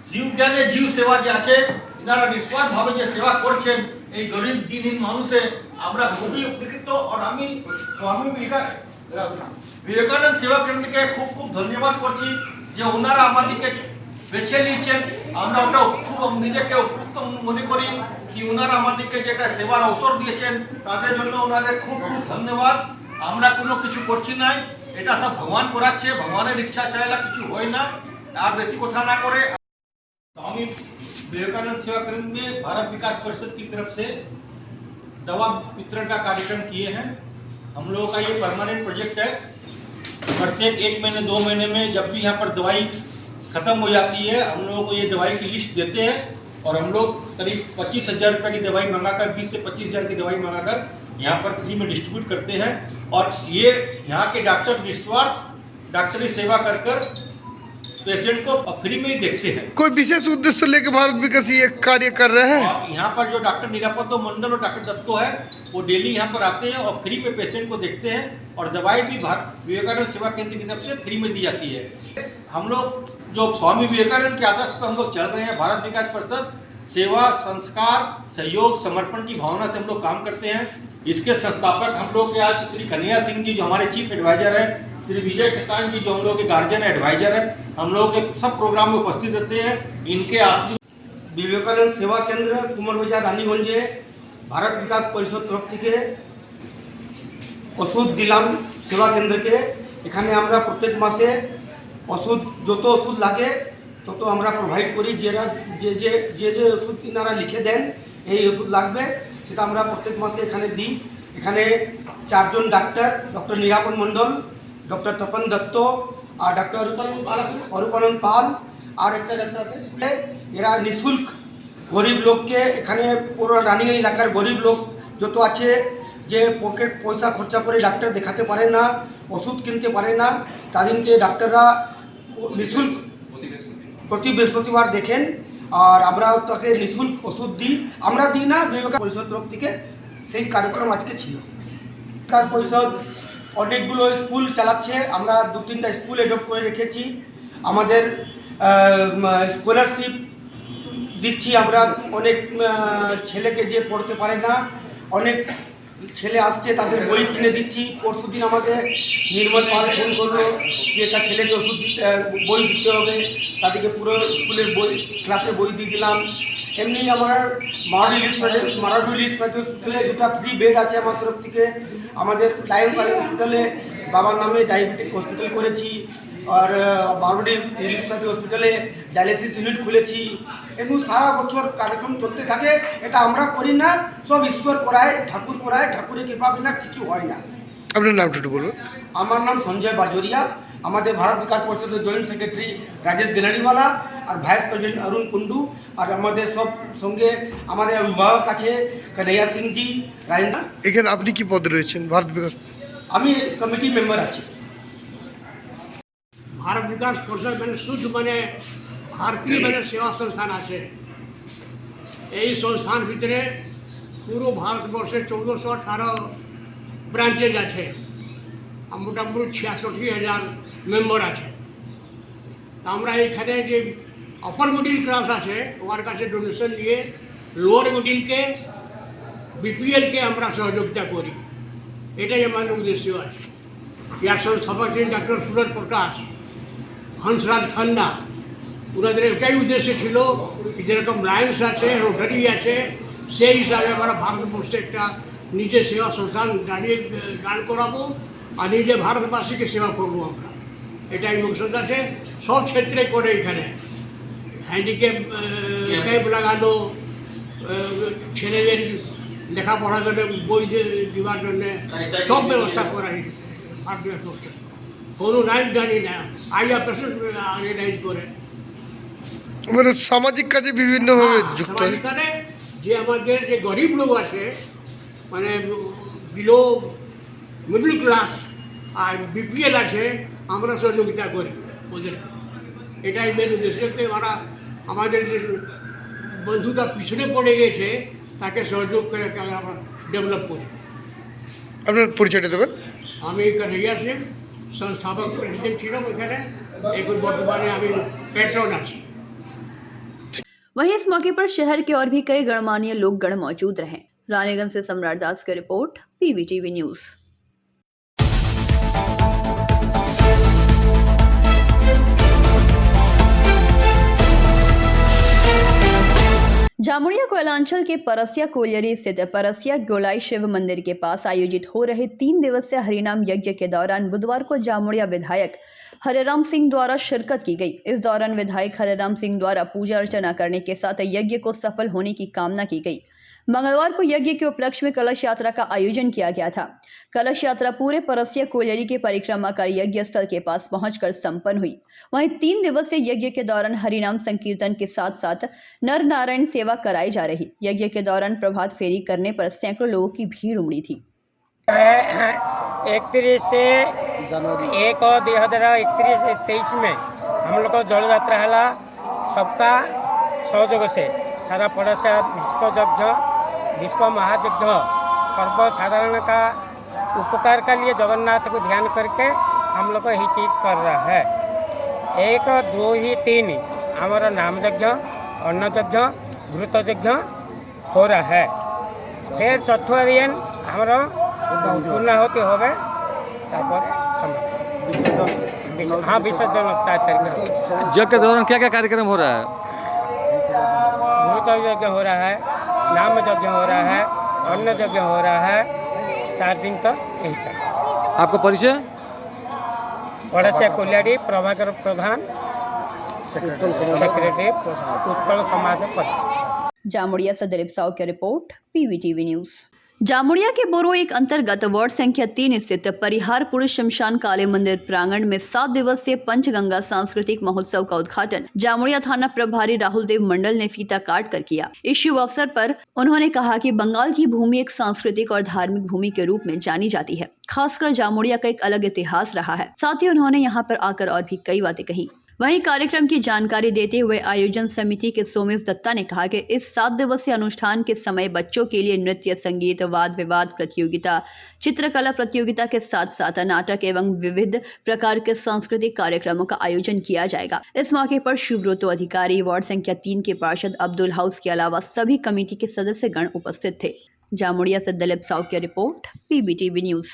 জীব জ্ঞানে জীব সেবা যে আছে, ইনারা নিঃস্বার্থ ভাবে যে সেবা করছেন এই গরিব দিনহীন মানুষে আমরা খুবই উপকৃত। আর আমি স্বামী বিবেকানন্দ সেবা কেন্দ্রকে খুব খুব ধন্যবাদ করছি যে ওনারা আমাদেরকে বেছে নিয়েছেন। আমরা ওটা খুব নিজেকে উপযুক্ত মনে করি কি ওনারা আমাদেরকে যেটা সেবার অবসর দিয়েছেন তাদের জন্য ওনাদের খুব খুব ধন্যবাদ। আমরা কোনো কিছু করছি না, এটা সব ভগবান করাচ্ছে, ভগবানের ইচ্ছা চাইলে কিছু হয় না। আর বেশি কথা না করে स्वामी विवेकानंद सेवा केंद्र में भारत विकास परिषद की तरफ से दवा वितरण का कार्यक्रम किए हैं। हम लोगों का ये परमानेंट प्रोजेक्ट है। प्रत्येक 1 महीने 2 महीने में जब भी यहाँ पर दवाई ख़त्म हो जाती है हम लोगों को ये दवाई की लिस्ट देते हैं और हम लोग करीब 25,000 रुपये की दवाई मंगाकर 20 से 25,000 की दवाई मंगाकर यहाँ पर फ्री में डिस्ट्रीब्यूट करते हैं। और ये यहाँ के डॉक्टर निस्वार्थ डॉक्टरी सेवा कर पेशेंट को फ्री में ही देखते हैं। कोई विशेष उद्देश्य लेकर भारत विकास ये कार्य कर रहे हैं। और यहाँ पर जो डॉक्टर निरापदो मंडल और डॉक्टर दत्तो है वो डेली यहाँ पर आते हैं और फ्री में पेशेंट को देखते हैं और दवाई भी विवेकानंद सेवा केंद्र की तरफ से फ्री में दी जाती है। हम लोग जो स्वामी विवेकानंद के आदर्श पर हम लोग चल रहे हैं, भारत विकास परिषद सेवा संस्कार सहयोग समर्पण की भावना से हम लोग काम करते हैं। इसके संस्थापक हम लोग के आज श्री कन्हैया सिंह जी जो हमारे चीफ एडवाइजर है, श्री विजय खेतान जी जो हम लोग के गार्जियन एडवाइजर है, हम लोग के सब प्रोग्राम में उपस्थित रहते हैं। इनके आशीर्वाद विवेकानंद सेवा केंद्र कुमार बाजार रानीगंजे भारत विकास परिषद तरफ থেকে ওষুধ দিলাম সেবা কেন্দ্রকে। এখানে আমরা প্রত্যেক মাসে ওষুধ যত ওষুধ লাগে তত আমরা প্রোভাইড করি। যে ওষুধ ইনারা লিখে দেন এই ওষুধ লাগবে সেটা আমরা প্রত্যেক মাসে এখানে দিই। এখানে 4 জন ডাক্তার, ডক্টর নিরাপদ মণ্ডল, डॉक्टर तपन दत्तो और डॉक्टर অরূপানন্দ পাল और एक डॉक्टर আছে। এরা নিঃশুল্ক গরিব লোককে এখানে পুরো রানী এলাকার গরিব লোক যত আছে যে পকেট পয়সা খরচা করে ডাক্তার দেখাতে পারে না, ওষুধ কিনতে পারে না, তাদেরকে ডাক্তাররা নিঃশুল্ক প্রতি বৃহস্পতিবার দেখেন আর আমরা তাকে নিঃশুল্ক ওষুধ দিই। আমরা দিই না, বিবেকানন্দ পরিষদ তরফ থেকে সেই কার্যক্রম আজকে ছিল। বিকাশ পরিষদ অনেকগুলো স্কুল চালাচ্ছে, আমরা 2-3টা স্কুল অ্যাডপ্ট করে রেখেছি। আমাদের স্কলারশিপ দিচ্ছি আমরা অনেক ছেলেকে যে পড়তে পারে না, অনেক ছেলে আসছে তাদের বই কিনে দিচ্ছি। পরশুদিন আমাকে নির্মল পাল ফোন করলো যে একটা ছেলেকে ওষুধ বই দিতে হবে, তাদেরকে পুরো স্কুলের বই ক্লাসে বই দিয়ে দিলাম। এমনি আমার মারাডু লিস্ট হসপিটালে 2টা ফ্রি বেড আছে আমার তরফ থেকে। আমাদের লায়ন্স আই হসপিটালে বাবার নামে ডায়াবেটিক হসপিটাল করেছি আর মারাডু লিস্ট হসপিটালে ডায়ালিসিস ইউনিট খুলেছি। এমন সারা বছর কার্যক্রম চলতে থাকে। এটা আমরা করি না, সব ঈশ্বর করায়, ঠাকুর করায়, ঠাকুরের কৃপা বিনা কিছু হয় না। আপনার নামটা একটু বলুন। আমার নাম সঞ্জয় বাজোরিয়া, আমাদের ভারত বিকাশ পরিষদের জয়েন্ট সেক্রেটারি রাজেশ গেলারিওয়ালা আর ভাইস প্রেসিডেন্ট অরুণ কুন্ডু আর আমাদের সব সঙ্গে আমাদের অভিভাবক আছে কন্হैया সিং জি রায়না। এখানে আপনি কি পদে রয়েছেন ভারত বিকাশ? আমি কমিটি মেম্বার আছি। भारत विकास परिषद मैंने शुद्ध मैंने भारतीय मैंने सेवा संस्थान আছে। এই সংস্থান ভিতরে পুরো ভারতবর্ষে 1418 ব্রাঞ্চেস আছে। মোটামুটি 66,000 মেম্বার আছে। আমরা এখানে যে আপার মিডিল ক্লাস আছে ওর কাছে ডোনেশন নিয়ে লোয়ার মিডিলকে বিপিএলকে আমরা সহযোগিতা করি। এটাই আমাদের উদ্দেশ্য আছে। ইয়ার সংস্থাপক ডক্টর সুরজ প্রকাশ, হংসরাজ খান্না, ওনাদের এটাই উদ্দেশ্য ছিল যেরকম লায়ন্স আছে, রোটারি আছে, সেই হিসাবে আমরা ভারতবর্ষে একটা নিজে সেবা সংস্থান দাঁড় করাবো আর নিজে ভারতবাসীকে সেবা করবো আমরা। এটাই মকসদ আছে। সব ক্ষেত্রে করে এখানে হ্যান্ডিক্যাপ ক্যাম্প লাগানো, ছেলেদের লেখাপড়ার জন্য বই দেওয়ার জন্য সব ব্যবস্থা করা হয়েছে। কোনো নাইট জানি না আইয়া পেশেন্ট অর্গানাইজ করে মানে সামাজিক কাজে বিভিন্নভাবে যুক্ত এখানে যে আমাদের যে গরিব লোক আছে মানে বিলো মিডল ক্লাস আর বিপিএল আছে আমরা সহযোগিতা করি ওদেরকে। এটাই মেন উদ্দেশ্য। ওরা আমাদের যে বন্ধুটা পিছনে পড়ে গেছে তাকে সহযোগ করে তাহলে আমরা ডেভেলপ করি। আপনার পরিচয়টা দেবেন। আমি কन्हैया सिंह संस्थापक प्रेसिडेंट ছিলাম এখানে, এখন বর্তমানে আমি पैट्रन আছি। वहीं इस मौके पर शहर के और भी कई गणमान्य लोकगण मौजूद रहे। रानीगंज से सम्राट दास की report, PVTV news. Jamuria Koylanchal के परसिया कोलियरी स्थित परसिया गोलाई शिव मंदिर के पास आयोजित हो रहे 3 दिवसीय हरिनाम यज्ञ के दौरान बुधवार को जामुड़िया विधायक हरेराम सिंह द्वारा शिरकत की गई। इस दौरान विधायक हरेराम सिंह द्वारा पूजा अर्चना करने के साथ यज्ञ को सफल होने की कामना की गई। मंगलवार को यज्ञ के उपलक्ष्य में कलश यात्रा का आयोजन किया गया था। कलश यात्रा पूरे परसिया कोलियरी की परिक्रमा कर यज्ञ स्थल के पास पहुंचकर संपन्न हुई। वहीं 3 दिवसीय यज्ञ के दौरान हरिनाम संकीर्तन के साथ साथ नर नारायण सेवा कराई जा रही। यज्ञ के दौरान प्रभात फेरी करने पर सैकड़ों लोगों की भीड़ उमड़ी थी। 31/1/2023 में हम लोग को जल यात्रा है सबका सहयोग से सारा पड़ोसिया विश्व यज्ञ विश्व महायज्ञ सर्वसाधारण का उपकार के लिए जगन्नाथ को ध्यान करके हम लोग को यही चीज़ कर रहा है। 1, 2 ही 3 हमारा नाम यज्ञ अन्न यज्ञ घृत यज्ञ हो रहा है। फिर चौथा दिन हमारा पूर्णाहुति हो गए हाँ विसर्जन 4 तारीख। यज्ञ के दौरान क्या क्या कार्यक्रम हो रहा है? घृत यज्ञ हो रहा है, नाम यज्ञ हो रहा है, अन्न यज्ञ हो रहा है। 4 दिन तक यही चल। आपका परिचय? पड़ोसिया कोलियारी प्रभाकर प्रधान सेक्रेटरी उत्कल समाज पद। जामुड़िया से दिलीप साव की रिपोर्ट, PVTV न्यूज। जामुड़िया के बोरो एक अंतर्गत वार्ड संख्या 3 स्थित परिहारपुर शमशान काली मंदिर प्रांगण में 7 दिवसीय पंचगंगा सांस्कृतिक महोत्सव का उद्घाटन जामुड़िया थाना प्रभारी राहुल देव मंडल ने फीता काट कर किया। इस शुभ अवसर पर उन्होंने कहा कि बंगाल की भूमि एक सांस्कृतिक और धार्मिक भूमि के रूप में जानी जाती है। खासकर जामुड़िया का एक अलग इतिहास रहा है। साथ ही उन्होंने यहाँ पर आकर और भी कई बातें कही। वहीं कार्यक्रम की जानकारी देते हुए आयोजन समिति के सोमेश दत्ता ने कहा कि इस 7 दिवसीय अनुष्ठान के समय बच्चों के लिए नृत्य, संगीत, वाद विवाद प्रतियोगिता, चित्रकला प्रतियोगिता के साथ साथ नाटक एवं विविध प्रकार के सांस्कृतिक कार्यक्रमों का आयोजन किया जाएगा। इस मौके पर सुब्रतो अधिकारी, वार्ड संख्या 3 के पार्षद अब्दुल हाउस के अलावा सभी कमेटी के सदस्यगण उपस्थित थे। जामुड़िया से दिलीप साव की रिपोर्ट, PVTV न्यूज।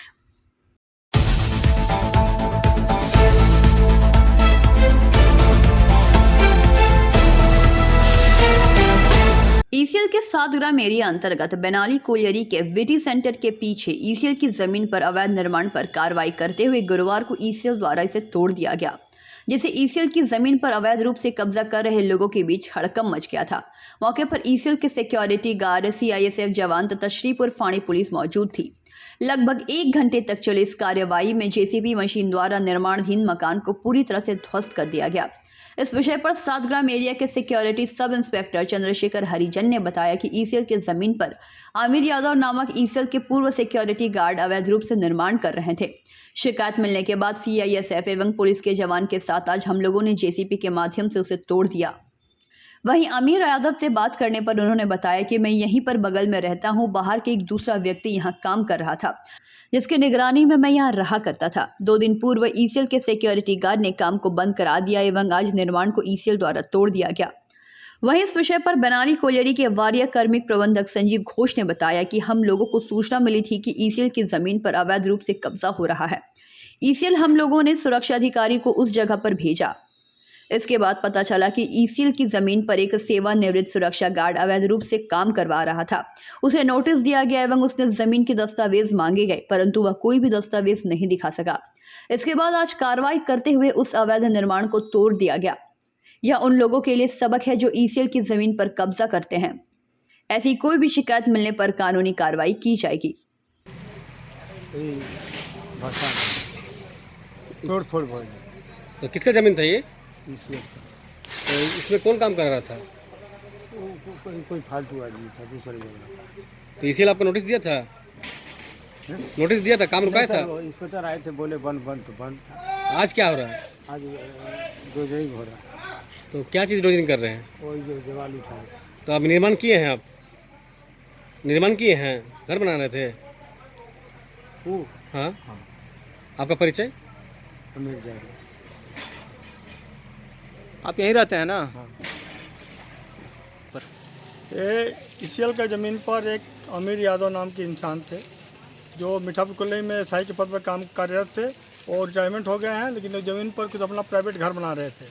ईसीएल के 7 ग्राम एरिया अंतर्गत बेनाली कोलियरी के विटी सेंटर के पीछे ईसीएल की जमीन पर अवैध निर्माण पर कार्रवाई करते हुए गुरुवार को ईसीएल द्वारा इसे तोड़ दिया गया, जिसे ईसीएल की जमीन पर अवैध रूप से कब्जा कर रहे लोगों के बीच हड़कंप मच गया था। मौके पर ईसीएल के सिक्योरिटी गार्ड, CISF जवान तथा श्रीपुर फाणी पुलिस मौजूद थी। लगभग 1 घंटे तक चली इस कार्यवाही में JCB मशीन द्वारा निर्माणाधीन मकान को पूरी तरह से ध्वस्त कर दिया गया। इस विषय पर 7 ग्राम एरिया के सिक्योरिटी सब इंस्पेक्टर चंद्रशेखर हरिजन ने बताया कि ईसीएल के जमीन पर आमिर यादव नामक ईसीएल के पूर्व सिक्योरिटी गार्ड अवैध रूप से निर्माण कर रहे थे। शिकायत मिलने के बाद CISF एवं पुलिस के जवान के साथ आज हम लोगों ने JCB के माध्यम से उसे तोड़ दिया। वहीं आमिर यादव से बात करने पर उन्होंने बताया कि मैं यहीं पर बगल में रहता हूं, बाहर के एक दूसरा व्यक्ति यहां काम कर रहा था जिसकी निगरानी में मैं यहां रहा करता था। 2 दिन पूर्व ईसीएल के सिक्योरिटी गार्ड ने काम को बंद करा दिया एवं आज निर्माण को ईसीएल द्वारा तोड़ दिया गया। वहीं इस विषय पर बेनाली कोलियरी के वार्य कार्मिक प्रबंधक संजीव घोष ने बताया कि हम लोगों को सूचना मिली थी कि ईसीएल की जमीन पर अवैध रूप से कब्जा हो रहा है। ईसीएल हम लोगों ने सुरक्षा अधिकारी को उस जगह पर भेजा। इसके बाद पता चला कि ईसीएल की जमीन पर एक सेवानिवृत्त सुरक्षा गार्ड अवैध रूप से काम करवा रहा था। उसे नोटिस दिया गया एवं उसने जमीन के दस्तावेज मांगे गए, परंतु वह कोई भी दस्तावेज नहीं दिखा सका। इसके बाद आज कार्रवाई करते हुए उस अवैध निर्माण को तोड़ दिया गया। यह उन लोगों के लिए सबक है जो ईसीएल की जमीन पर कब्जा करते हैं। ऐसी कोई भी शिकायत मिलने पर कानूनी कार्रवाई की जाएगी। तोड़-फोड़ तो किसका जमीन था ये? ईसीएल तो इसमें कौन काम कर रहा था? कोई फालतू आदमी था दूसरे जगह। तो ईसीएल आपको नोटिस दिया था? नोटिस दिया था, काम रुकाया था? इंस्पेक्टर आए थे, बोले बंद तो बंद था। आज क्या हो रहा है? आज डोजरिंग हो रहा है। तो क्या चीज़ डोजरिंग कर रहे हैं? वही जो देवाल उठाया था। तो आप निर्माण किए हैं, आप निर्माण किए हैं, घर बना रहे थे? हाँ, आपका परिचय? आप यहीं रहते हैं ना? ये इसीएल का ज़मीन पर एक अमीर यादव नाम के इंसान थे जो मीठापुर कॉलोनी में सहाय के पद पर काम कार्यरत थे और रिटायरमेंट हो गए हैं, लेकिन वो ज़मीन पर कुछ अपना प्राइवेट घर बना रहे थे,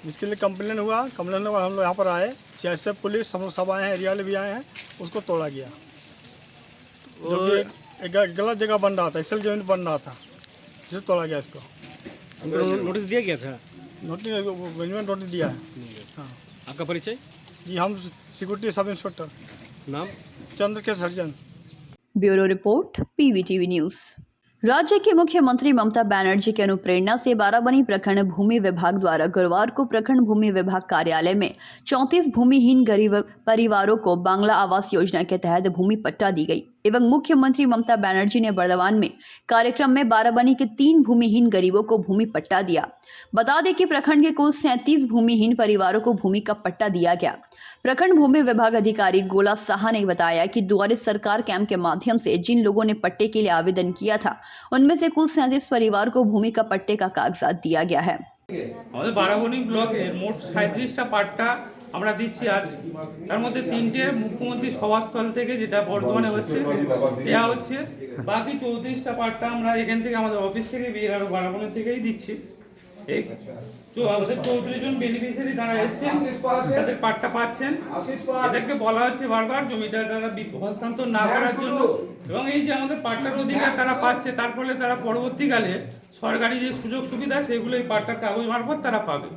जिसके लिए कंप्लेन हुआ। कंप्लेन हुआ, हम लोग यहाँ पर आए, सीआईएसएफ पुलिस हम लोग सब आए हैं, एरिया वाले भी आए हैं, उसको तोड़ा गया। एक गलत जगह बन रहा था, इसलिए ज़मीन बन रहा था, जिसे तोड़ा गया इसको। नोटिस दिया गया था? नोटिस दिया है। हाँ। आपका परिचय? जी, हम सिक्योरिटी सब इंस्पेक्टर। नाम? चंद्र के surgeon. Bureau report, PVTV news. राज्य के मुख्यमंत्री ममता बनर्जी की अनुप्रेरणा से बाराबनी प्रखंड भूमि विभाग द्वारा गुरुवार को प्रखंड भूमि विभाग कार्यालय में 34 भूमिहीन गरीब परिवारों को बांग्ला आवास योजना के तहत भूमि पट्टा दी गई एवं मुख्यमंत्री ममता बनर्जी ने बर्दवान में कार्यक्रम में बाराबनी के 3 भूमिहीन गरीबों को भूमि पट्टा दिया। बता दें कि प्रखंड के कुल 37 भूमिहीन परिवारों को भूमि का पट्टा दिया गया। प्रखंड भूमि विभाग अधिकारी गोला साहा ने बताया कि दुआरे सरकार कैंप के माध्यम से जिन लोगों ने पट्टे के लिए आवेदन किया था, उनमें से कुल 37 परिवार को भूमि का पट्टे का कागजात दिया गया है। আমাদের বারাবণী ব্লকে মোট 37টা পাট্টা আমরা দিচ্ছি আজ। তার মধ্যে 3টে মুখ্যমন্ত্রী সভাস্থল থেকে যেটা বর্তমানে হচ্ছে দেওয়া হচ্ছে, বাকি 34টা পাট্টা আমরা এখান থেকে আমাদের অফিস থেকে বিএলআর বারাবণী থেকেই দিচ্ছি। এই আমাদের 34 জন বেনিফিশিয়ারি তারা এসেছেন, তাদের পাট্টা পাচ্ছেন। এদেরকে বলা হচ্ছে বারবার জমিটা তারা হস্তান্তর না করার জন্য, এবং এই যে আমাদের পাট্টার অধিকার তারা পাচ্ছে, তার ফলে তারা পরবর্তীকালে সরকারি যে সুযোগ সুবিধা সেগুলো এই পাট্টার কাগজ মারফত তারা পাবে।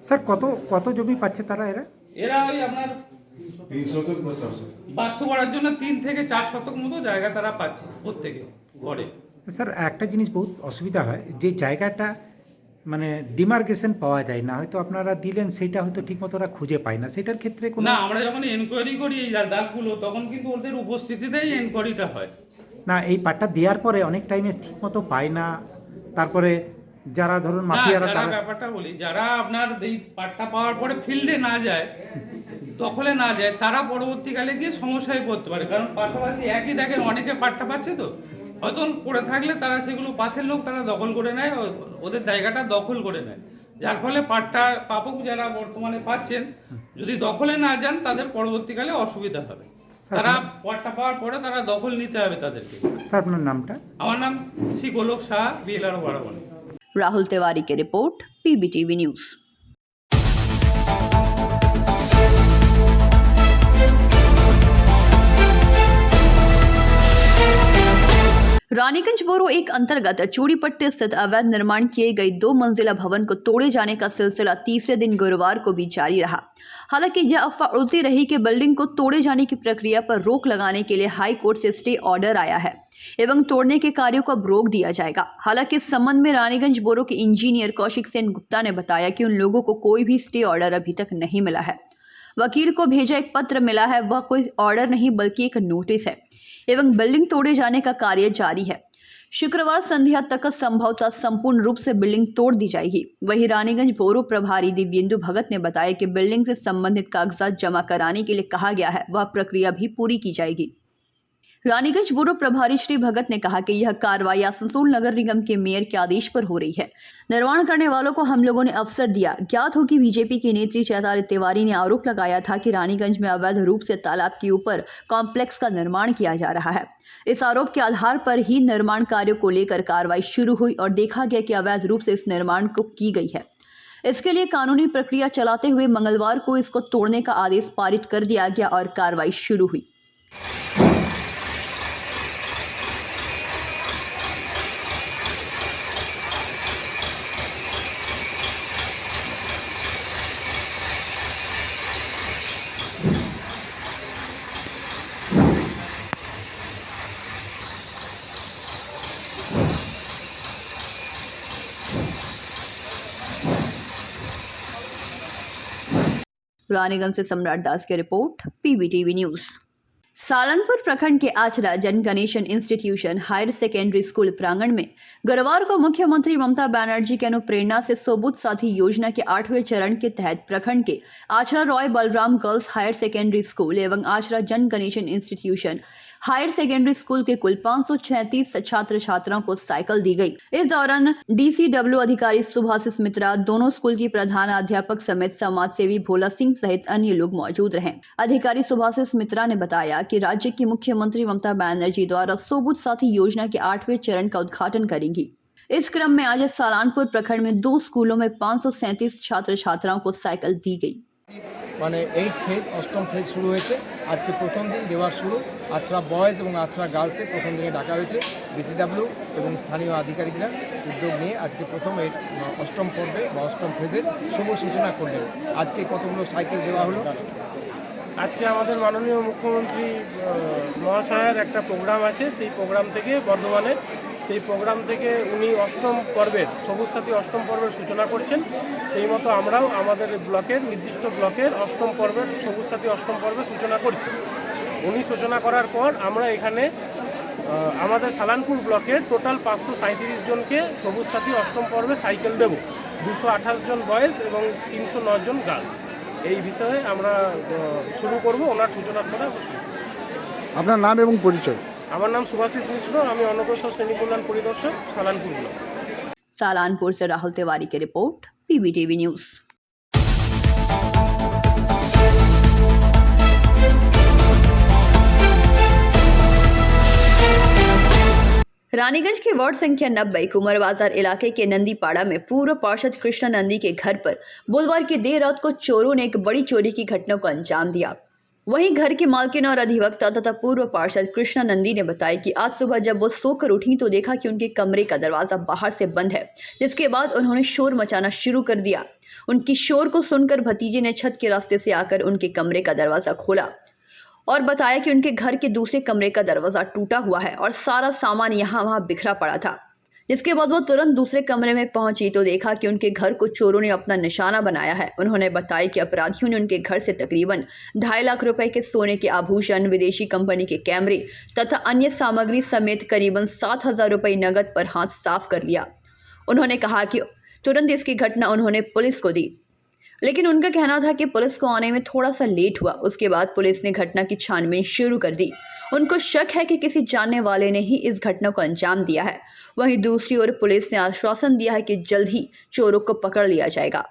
স্যার, কত জমি পাচ্ছে তারা? এরা ওই আপনার বাস্তু করার জন্য 3 থেকে 4 শতক মতো জায়গা তারা পাচ্ছে প্রত্যেকে ঘরে। স্যার, একটা জিনিস বহুত অসুবিধা হয়, যে জায়গাটা মানে ডিমার্কেশন পাওয়া যায় না, হয়তো আপনারা দিলেন সেটা হয়তো ঠিকমতো ওরা খুঁজে পায় না, সেটার ক্ষেত্রে কোনো? না, আমরা যখন এনকোয়ারি করি এই দাগগুলো, তখন কিন্তু ওদের উপস্থিতিতেই এনকোয়ারিটা হয়। না, এই পাট্টা দেওয়ার পরে অনেক টাইমে ঠিকমতো পায় না, তারপরে যারা ধরুন মাফিয়ারা, যারা ব্যাপারটা বলি, যারা আপনার এই পাট্টা পাওয়ার পরে ফিল্ডে না যায়, দখলে না যায়, তারা পরবর্তীকালে গিয়ে সমস্যায় পড়তে পারে। কারণ পাশাপাশি একই দেখেন অনেকে পাট্টা পাচ্ছে, তো হয়তো পড়ে থাকলে তারা সেগুলো পাশের লোক তারা দখল করে নেয়, ওদের জায়গাটা দখল করে নেয়, যার ফলে পাট্টা পাপক যারা বর্তমানে পাচ্ছেন যদি দখলে না যান তাদের পরবর্তীকালে অসুবিধা হবে। তারা পাট্টা পাওয়ার পরে তারা দখল নিতে হবে তাদেরকে। স্যার, আপনার নামটা? আমার নাম শ্রী গোলক শাহ, বিএলআর বারাবণী। राहुल तिवारी की रिपोर्ट, पीबीटीवी न्यूज़। रानीगंज बोरो एक अंतर्गत चूड़ीपट्टी स्थित अवैध निर्माण किए गए 2 मंजिला भवन को तोड़े जाने का सिलसिला तीसरे दिन गुरुवार को भी जारी रहा। हालांकि यह अफवाह उड़ती रही कि बिल्डिंग को तोड़े जाने की प्रक्रिया पर रोक लगाने के लिए हाई कोर्ट से स्टे ऑर्डर आया है एवं तोड़ने के कार्यों को अब रोक दिया जाएगा। हालांकि इस संबंध में रानीगंज बोरो के इंजीनियर कौशिक सेन गुप्ता ने बताया कि उन लोगों को कोई भी स्टे ऑर्डर अभी तक नहीं मिला है। वकील को भेजा एक पत्र मिला है, वह कोई ऑर्डर नहीं बल्कि एक नोटिस है एवं बिल्डिंग तोड़े जाने का कार्य जारी है। शुक्रवार संध्या तक संभवतः संपूर्ण रूप से बिल्डिंग तोड़ दी जाएगी। वहीं रानीगंज बोरो प्रभारी दिव्येंदु भगत ने बताया कि बिल्डिंग से संबंधित कागजात जमा कराने के लिए कहा गया है, वह प्रक्रिया भी पूरी की जाएगी। रानीगंज बोरो प्रभारी श्री भगत ने कहा कि यह कार्रवाई आसनसोल नगर निगम के मेयर के आदेश पर हो रही है। निर्माण करने वालों को हम लोगों ने अवसर दिया। ज्ञात हो कि बीजेपी की नेत्री चैताली तिवारी ने आरोप लगाया था कि रानीगंज में अवैध रूप से तालाब के ऊपर कॉम्प्लेक्स का निर्माण किया जा रहा है। इस आरोप के आधार पर ही निर्माण कार्यों को लेकर कार्रवाई शुरू हुई और देखा गया कि अवैध रूप से इस निर्माण को की गई है। इसके लिए कानूनी प्रक्रिया चलाते हुए मंगलवार को इसको तोड़ने का आदेश पारित कर दिया गया और कार्रवाई शुरू हुई। रानीगंज से सम्राट दास की रिपोर्ट, पीबीटीवी न्यूज़। सालनपुर प्रखंड के Achra Jan Ganeshan institution higher secondary school प्रांगण में गुरुवार को मुख्यमंत्री ममता बनर्जी के अनुप्रेरणा से सोबुत साथी योजना के 8वें चरण के तहत प्रखंड के Achra Roy Balram girls higher secondary school एवं Achra Jan Ganeshan institution higher secondary school के कुल 536 छात्र छात्राओं को साइकिल दी गई। इस दौरान DCW अधिकारी सुभाषिस मित्रा, दोनों स्कूल की प्रधान अध्यापक समेत समाज सेवी भोला सिंह सहित अन्य लोग मौजूद रहे। अधिकारी सुभाषिस मित्रा ने बताया कि राज्य की मुख्यमंत्री ममता बनर्जी द्वारा सोबुत साथी योजना के 8वें चरण का उद्घाटन करेंगी। इस क्रम में आज सालानपुर प्रखंड में 2 स्कूलों में 537 छात्र छात्राओं को साइकिल दी गई। মানে 8 ফেজ 8ম ফেজ শুরু হয়েছে। আজকে প্রথম দিন দেওয়ার শুরু আছড়া বয়েজ এবং আছড়া গার্লসে প্রথম দিনে ডাকা হয়েছে। DCW এবং স্থানীয় আধিকারিকরা উদ্যোগ নিয়ে আজকে প্রথম এই 8ম পর্বে বা 8ম ফেজের শুভ সূচনা করলেন। আজকে কতগুলো সাইকেল দেওয়া হলো। আজকে আমাদের মাননীয় মুখ্যমন্ত্রী মহাশয়ের একটা প্রোগ্রাম আছে, সেই প্রোগ্রাম থেকে বর্ধমানে সেই প্রোগ্রাম থেকে উনি 8ম পর্বের সবুজ সাথী 8ম পর্বের সূচনা করছেন। সেই মতো আমরাও আমাদের ব্লকের নির্দিষ্ট ব্লকের 8ম পর্বের সবুজ সাথী 8ম পর্বের সূচনা করছি। উনি সূচনা করার পর আমরা এখানে আমাদের সালানপুর ব্লকের টোটাল 537 জনকে সবুজ সাথী 8ম পর্বে সাইকেল দেব। 228 জন বয়েজ এবং 309 জন গার্লস। এই বিষয়ে আমরা শুরু করব। ওনার সূচনার পরে আপনার নাম এবং পরিচয়? আমার নাম সুভাষিস মিশ্র, আমি অনগ্রসর শ্রেণী কল্যাণ পরিদর্শক সালানপুর ব্লক। सालानपुर से राहुल तिवारी की रिपोर्ट, PBTV न्यूज। रानीगंज के वार्ड संख्या 90 कुंवर बाजार इलाके के नंदीपाड़ा में पूर्व पार्षद कृष्णा नंदी के घर पर बुधवार की देर रात को चोरों ने एक बड़ी चोरी की घटना को अंजाम दिया। वहीं घर की मालकिन और अधिवक्ता तथा पूर्व पार्षद कृष्णा नंदी ने बताया कि आज सुबह जब वो सोकर उठी तो देखा कि उनके कमरे का दरवाजा बाहर से बंद है, जिसके बाद उन्होंने शोर मचाना शुरू कर दिया। उनकी शोर को सुनकर भतीजे ने छत के रास्ते से आकर उनके कमरे का दरवाजा खोला और बताया कि उनके घर के दूसरे कमरे का दरवाजा टूटा हुआ है और सारा सामान यहाँ वहाँ बिखरा पड़ा था। जिसके बाद वो तुरंत दूसरे कमरे में पहुंची तो देखा कि उनके घर को चोरों ने अपना निशाना बनाया है। उन्होंने बताया कि अपराधियों ने उनके घर से तकरीबन 2.5 लाख रुपए के सोने के आभूषण, विदेशी कंपनी के कैमरे तथा अन्य सामग्री समेत करीबन 7,000 रुपये नकद पर हाथ साफ कर लिया। उन्होंने कहा कि तुरंत इसकी घटना उन्होंने पुलिस को दी, लेकिन उनका कहना था कि पुलिस को आने में थोड़ा सा लेट हुआ। उसके बाद पुलिस ने घटना की छानबीन शुरू कर दी। उनको शक है कि किसी जानने वाले ने ही इस घटना को अंजाम दिया है। वहीं दूसरी ओर पुलिस ने आश्वासन दिया है कि जल्द ही चोरों को पकड़ लिया जाएगा।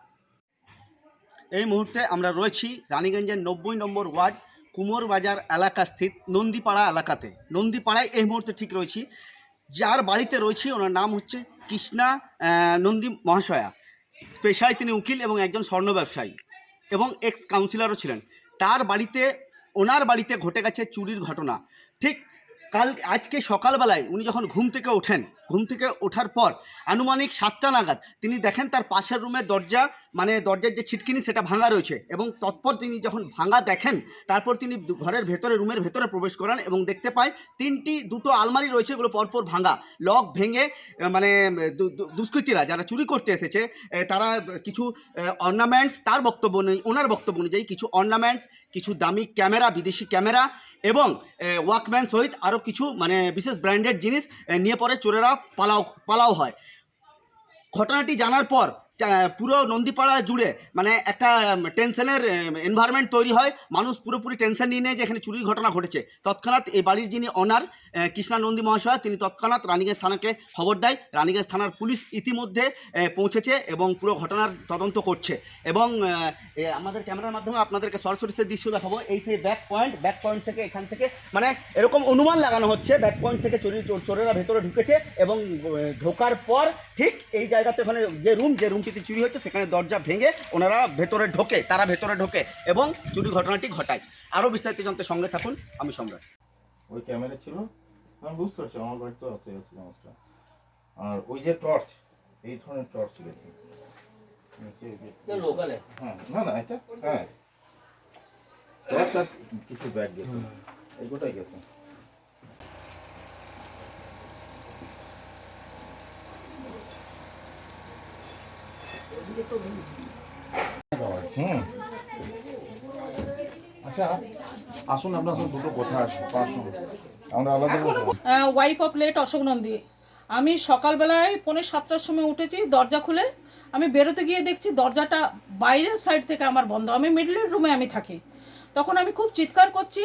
এই মুহূর্তে আমরা রয়েছি রানীগঞ্জের 90 নম্বর ওয়ার্ড কুমোর বাজার এলাকা স্থিত নন্দীপাড়া এলাকাতে। নন্দীপাড়ায় এই মুহূর্তে ঠিক রয়েছি। যার বাড়িতে রয়েছি ওনার নাম হচ্ছে কৃষ্ণা নন্দী মহাশয়া। পেশায় তিনি উকিল এবং একজন স্বর্ণ ব্যবসায়ী এবং এক্স কাউন্সিলরও ছিলেন। তার বাড়িতে ওনার বাড়িতে ঘটে গেছে চুরির ঘটনা। ঠিক আজকে সকালবেলায় উনি যখন ঘুম থেকে ওঠেন, ঘুম থেকে ওঠার পর আনুমানিক 7টা নাগাদ তিনি দেখেন তার পাশের রুমের দরজা, মানে দরজার যে ছিটকিনি সেটা ভাঙা রয়েছে এবং তৎপর তিনি যখন ভাঙা দেখেন তারপর তিনি ঘরের ভেতরে রুমের ভেতরে প্রবেশ করেন এবং দেখতে পায় দুটো আলমারি রয়েছে, এগুলো পরপর ভাঙা। লক ভেঙে মানে দুষ্কৃতীরা যারা চুরি করতে এসেছে তারা কিছু অর্নামেন্টস, তার বক্তব্য নেই, ওনার বক্তব্য অনুযায়ী কিছু অর্নামেন্টস, কিছু দামি ক্যামেরা, বিদেশি ক্যামেরা এবং ওয়াকম্যান সহিত আরও কিছু মানে বিশেষ ব্র্যান্ডেড জিনিস নিয়ে পরে চোরেরা পালাও হয়। ঘটনাটি জানার পর পুরো নন্দীপাড়া জুড়ে মানে একটা টেনশনের এনভায়রনমেন্ট তৈরি হয়। মানুষ পুরোপুরি টেনশন নিয়ে নেয় যে এখানে চুরির ঘটনা ঘটেছে। তৎক্ষণাৎ এই বাড়ির যিনি অনার কৃষ্ণা নন্দী মহাশয় তিনি তৎক্ষণাৎ রানীগঞ্জ থানাকে খবর দেয়। রানীগঞ্জ থানার পুলিশ ইতিমধ্যে পৌঁছেছে এবং পুরো ঘটনার তদন্ত করছে এবং আমাদের ক্যামেরার মাধ্যমে আপনাদেরকে সরাসরি সে দৃশ্য দেখাবো। এই সেই ব্যাক পয়েন্ট থেকে এখান থেকে মানে এরকম অনুমান লাগানো হচ্ছে ব্যাক পয়েন্ট থেকে চোরেরা ভেতরে ঢুকেছে এবং ঢোকার পর ঠিক এই জায়গাতে ওখানে যে রুমটিতে চুরি হচ্ছে সেখানে দরজা ভেঙে ওনারা তারা ভেতরে ঢোকে এবং চুরি ঘটনাটি ঘটায়। আরও বিস্তারিত জানতে সঙ্গে থাকুন, আমি সম্রাট। ওই ক্যামেরা ছিল, আমি বুঝতে পারছি আমার বাড়ি তো আছে জিনিসটা। আর ওই যে টর্চ, এই ধরনের টর্চ গেছে লোকালে, হ্যাঁ না এটা হ্যাঁ টর্চ আর কিছু ব্যাগ গেছে, এই গোটাই গেছে। আসুন আপনার সাথে দুটো কথা আছে আমরা আলাদা wife of late Ashok Nandi. আমি সকালবেলায় 6:45-র সময় উঠেছি, দরজা খুলে আমি বেরোতে গিয়ে দেখছি দরজাটা বাইরের সাইড থেকে আমার বন্ধ। আমি মিডলের রুমে আমি থাকি। তখন আমি খুব চিৎকার করছি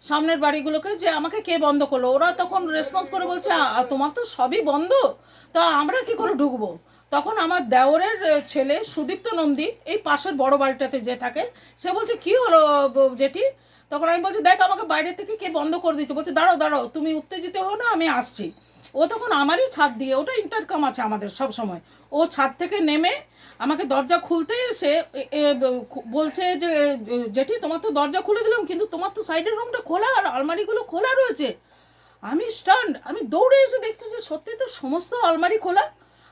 সামনের বাড়িগুলোকে যে আমাকে কে বন্ধ করলো। ওরা তখন রেসপন্স করে বলছে তোমার তো সবই বন্ধ, তা আমরা কি করে ঢুকবো। তখন আমার দেওরের ছেলে সুদীপ্ত নন্দী এই পাশের বড় বাড়িটাতে যে থাকে, সে বলছে কি হলো জেঠি। তখন আমি বলছি দেখ আমাকে বাইরে থেকে কে বন্ধ করে দিচ্ছে। বলছে দাঁড়াও দাঁড়াও তুমি উত্তেজিত হও না, আমি আসছি। ও তখন আমারই ছাদ দিয়ে, ওটা ইন্টারকাম আছে আমাদের সব সময়, ও ছাদ থেকে নেমে আমাকে দরজা খুলতে এসে বলছে যে জেঠি তোমার তো দরজা খুলে দিলাম, কিন্তু তোমার তো সাইডের রুমটা খোলা আর আলমারিগুলো খোলা রয়েছে। আমি স্টান্ড, আমি দৌড়ে এসে দেখছি যে সত্যি তো সমস্ত আলমারি খোলা,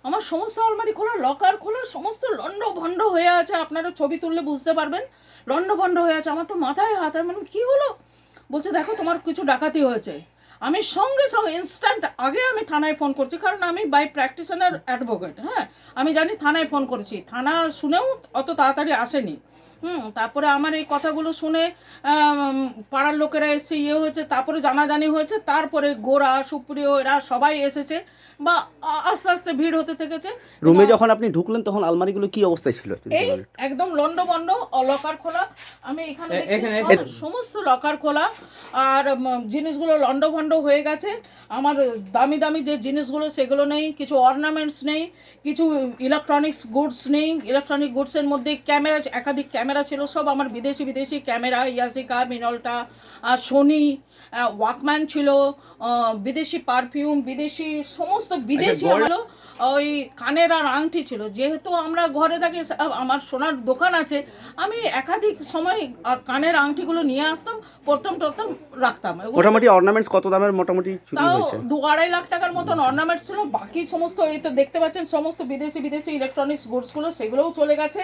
আমার সমস্ত আলমারি খোলা, লকার খোলা, সমস্ত লন্ডভন্ড হয়ে আছে। আপনারা ছবি তুললে বুঝতে পারবেন, লন্ডভন্ড হয়ে আছে। আমার তো মাথায় হাত, মানে কী হলো। বলছে দেখো তোমার কিছু ডাকাতি হয়েছে। আমি সঙ্গে সঙ্গে ইনস্ট্যান্ট আগে আমি থানায় ফোন করছি, কারণ আমি বাই প্র্যাকটিশনার অ্যাডভোকেট। হ্যাঁ, আমি জানি থানায় ফোন করেছি, থানা শুনেও অত তাড়াতাড়ি আসেনি। তারপরে আমার এই কথাগুলো শুনে পাড়ার লোকেরা এসে হয়েছে, তারপরে জানাজানি হয়েছে, তারপরে গোরা সুপ্রিয় এরা সবাই এসেছে বা আস্তে আস্তে ভিড় হতে থেকেছে। রুমে যখন আপনি ঢুকলেন তখন আলমারিগুলো কি অবস্থায় ছিল? এই একদম লন্ডভন্ড, লকার খোলা। আমি এখানে সমস্ত লকার খোলা আর জিনিসগুলো লন্ডভন্ড হয়ে গেছে। আমার দামি দামি যে জিনিসগুলো সেগুলো নেই, কিছু অর্নামেন্টস নেই, কিছু ইলেকট্রনিক্স গুডস নেই। ইলেকট্রনিক গুডসের মধ্যে ক্যামেরা, একাধিক ক্যামেরা ছিল, সব আমার বিদেশি ক্যামেরা, ইয়াসিকা, মিনলটা, সোনি, ওয়াকম্যান ছিল, বিদেশি পারফিউম, বিদেশি সমস্ত বিদেশি হলো, ওই কানের আর আংটি ছিল। যেহেতু আমরা ঘরে থাকি, আমার সোনার দোকান আছে, আমি একাধিক সময় কানের আংটিগুলো নিয়ে আসতাম, প্রথম রাখতাম। মোটামুটি অর্নামেন্টস কত দামের মোটামুটি চুরি তাও হয়েছে? 2-2.5 লাখ টাকার মতন অর্নামেন্টস ছিল। বাকি সমস্ত এই তো দেখতে পাচ্ছেন সমস্ত বিদেশি ইলেকট্রনিক্স গুডসগুলো, সেগুলোও চলে গেছে।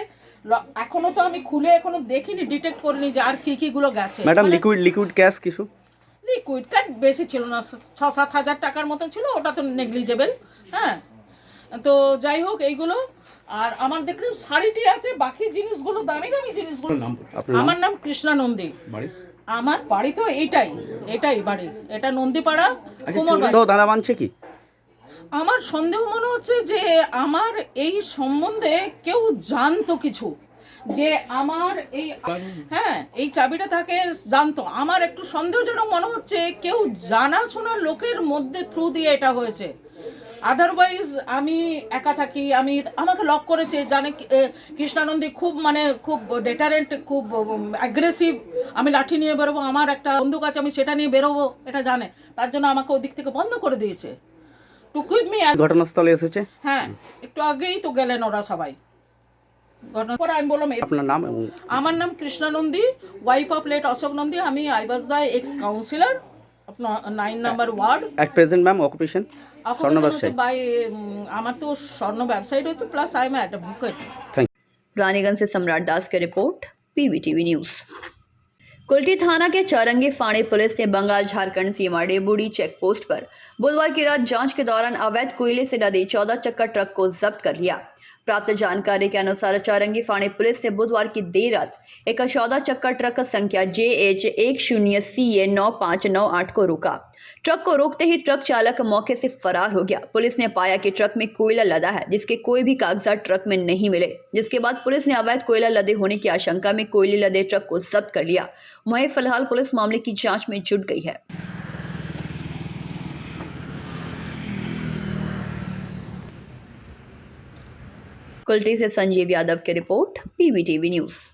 এখনো তো আমি খুলে এখনো দেখিনি, ডিটেক্ট করিনি যে আর কি গুলো গেছে। ম্যাডাম লিকুইড ক্যাশ কিছু? লিকুইড ক্যাশ বেশি ছিল না, 6-7 হাজার টাকার মতন ছিল, ওটা তো নেগলিজেবল। হ্যাঁ, তো যাই হোক এইগুলো। আর আমার দেখলাম শাড়িটি আছে, বাকি জিনিসগুলো দামি জিনিসগুলো। আমার নাম কৃষ্ণা নন্দী, আমার বাড়ি তো এটাই বাড়ি, এটা নন্দীপাড়া কুমোরবাড়ি। তো দাঁড়া মানছে কি? আমার সন্দেহ মনে হচ্ছে যে আমার এই সম্বন্ধে কেউ জানতো কিছু, যে আমার এই চাবিটা থাকে জানতো। আমার একটু সন্দেহজনক মনে হচ্ছে কেউ জানাশোনা লোকের মধ্যে থ্রু দিয়ে এটা হয়েছে। আদারওয়াইজ আমি একা থাকি, আমাকে লক করেছে, জানে কৃষ্ণানন্দী খুব ডেটারেন্ট, খুব অ্যাগ্রেসিভ। আমি লাঠি নিয়ে বেরোবো, আমার একটা বন্দুক আছে, আমি সেটা নিয়ে বেরোবো, এটা জানে। তার জন্য আমাকে ওদিক থেকে বন্ধ করে দিয়েছে। To keep me. ঘটনাস্থলে এসেছে? হ্যাঁ, একটু আগেই তো গেলেন ওরা সবাই। ঘটনার আমি বললাম আপনার নাম? আমার নাম Krishna Nandi, wife of late Ashok Nandi. আমি I was the ex councillor, আপনার 9 number ward. At present ma'am occupation স্বর্ণ ব্যবসায়ী। আমার তো স্বর্ণ ব্যবসায়ী রয়েছে, plus I am advocate. Raniganj से सम्राट दास की रिपोर्ट, PVTV न्यूज़। कुल्टी थाना के चौरंगी फाड़े पुलिस ने बंगाल झारखंड सीमा डेबुड़ी चेक पोस्ट पर बुधवार की रात जांच के दौरान अवैध कोयले से लदे 14 चक्का ट्रक को जब्त कर लिया। प्राप्त जानकारी के अनुसार चौरंगी फाड़े पुलिस ने बुधवार की देर रात एक 14 चक्का ट्रक संख्या JH10CA9598 को रोका। ट्रक को रोकते ही ट्रक चालक मौके से फरार हो गया। पुलिस ने पाया कि ट्रक में कोयला लदा है, जिसके कोई भी कागजात ट्रक में नहीं मिले, जिसके बाद पुलिस ने अवैध कोयला लदे होने की आशंका में कोयले लदे ट्रक को जब्त कर लिया। वहीं फिलहाल पुलिस मामले की जांच में जुट गई है। कुल्टी से संजीव यादव की रिपोर्ट, PVTV न्यूज़।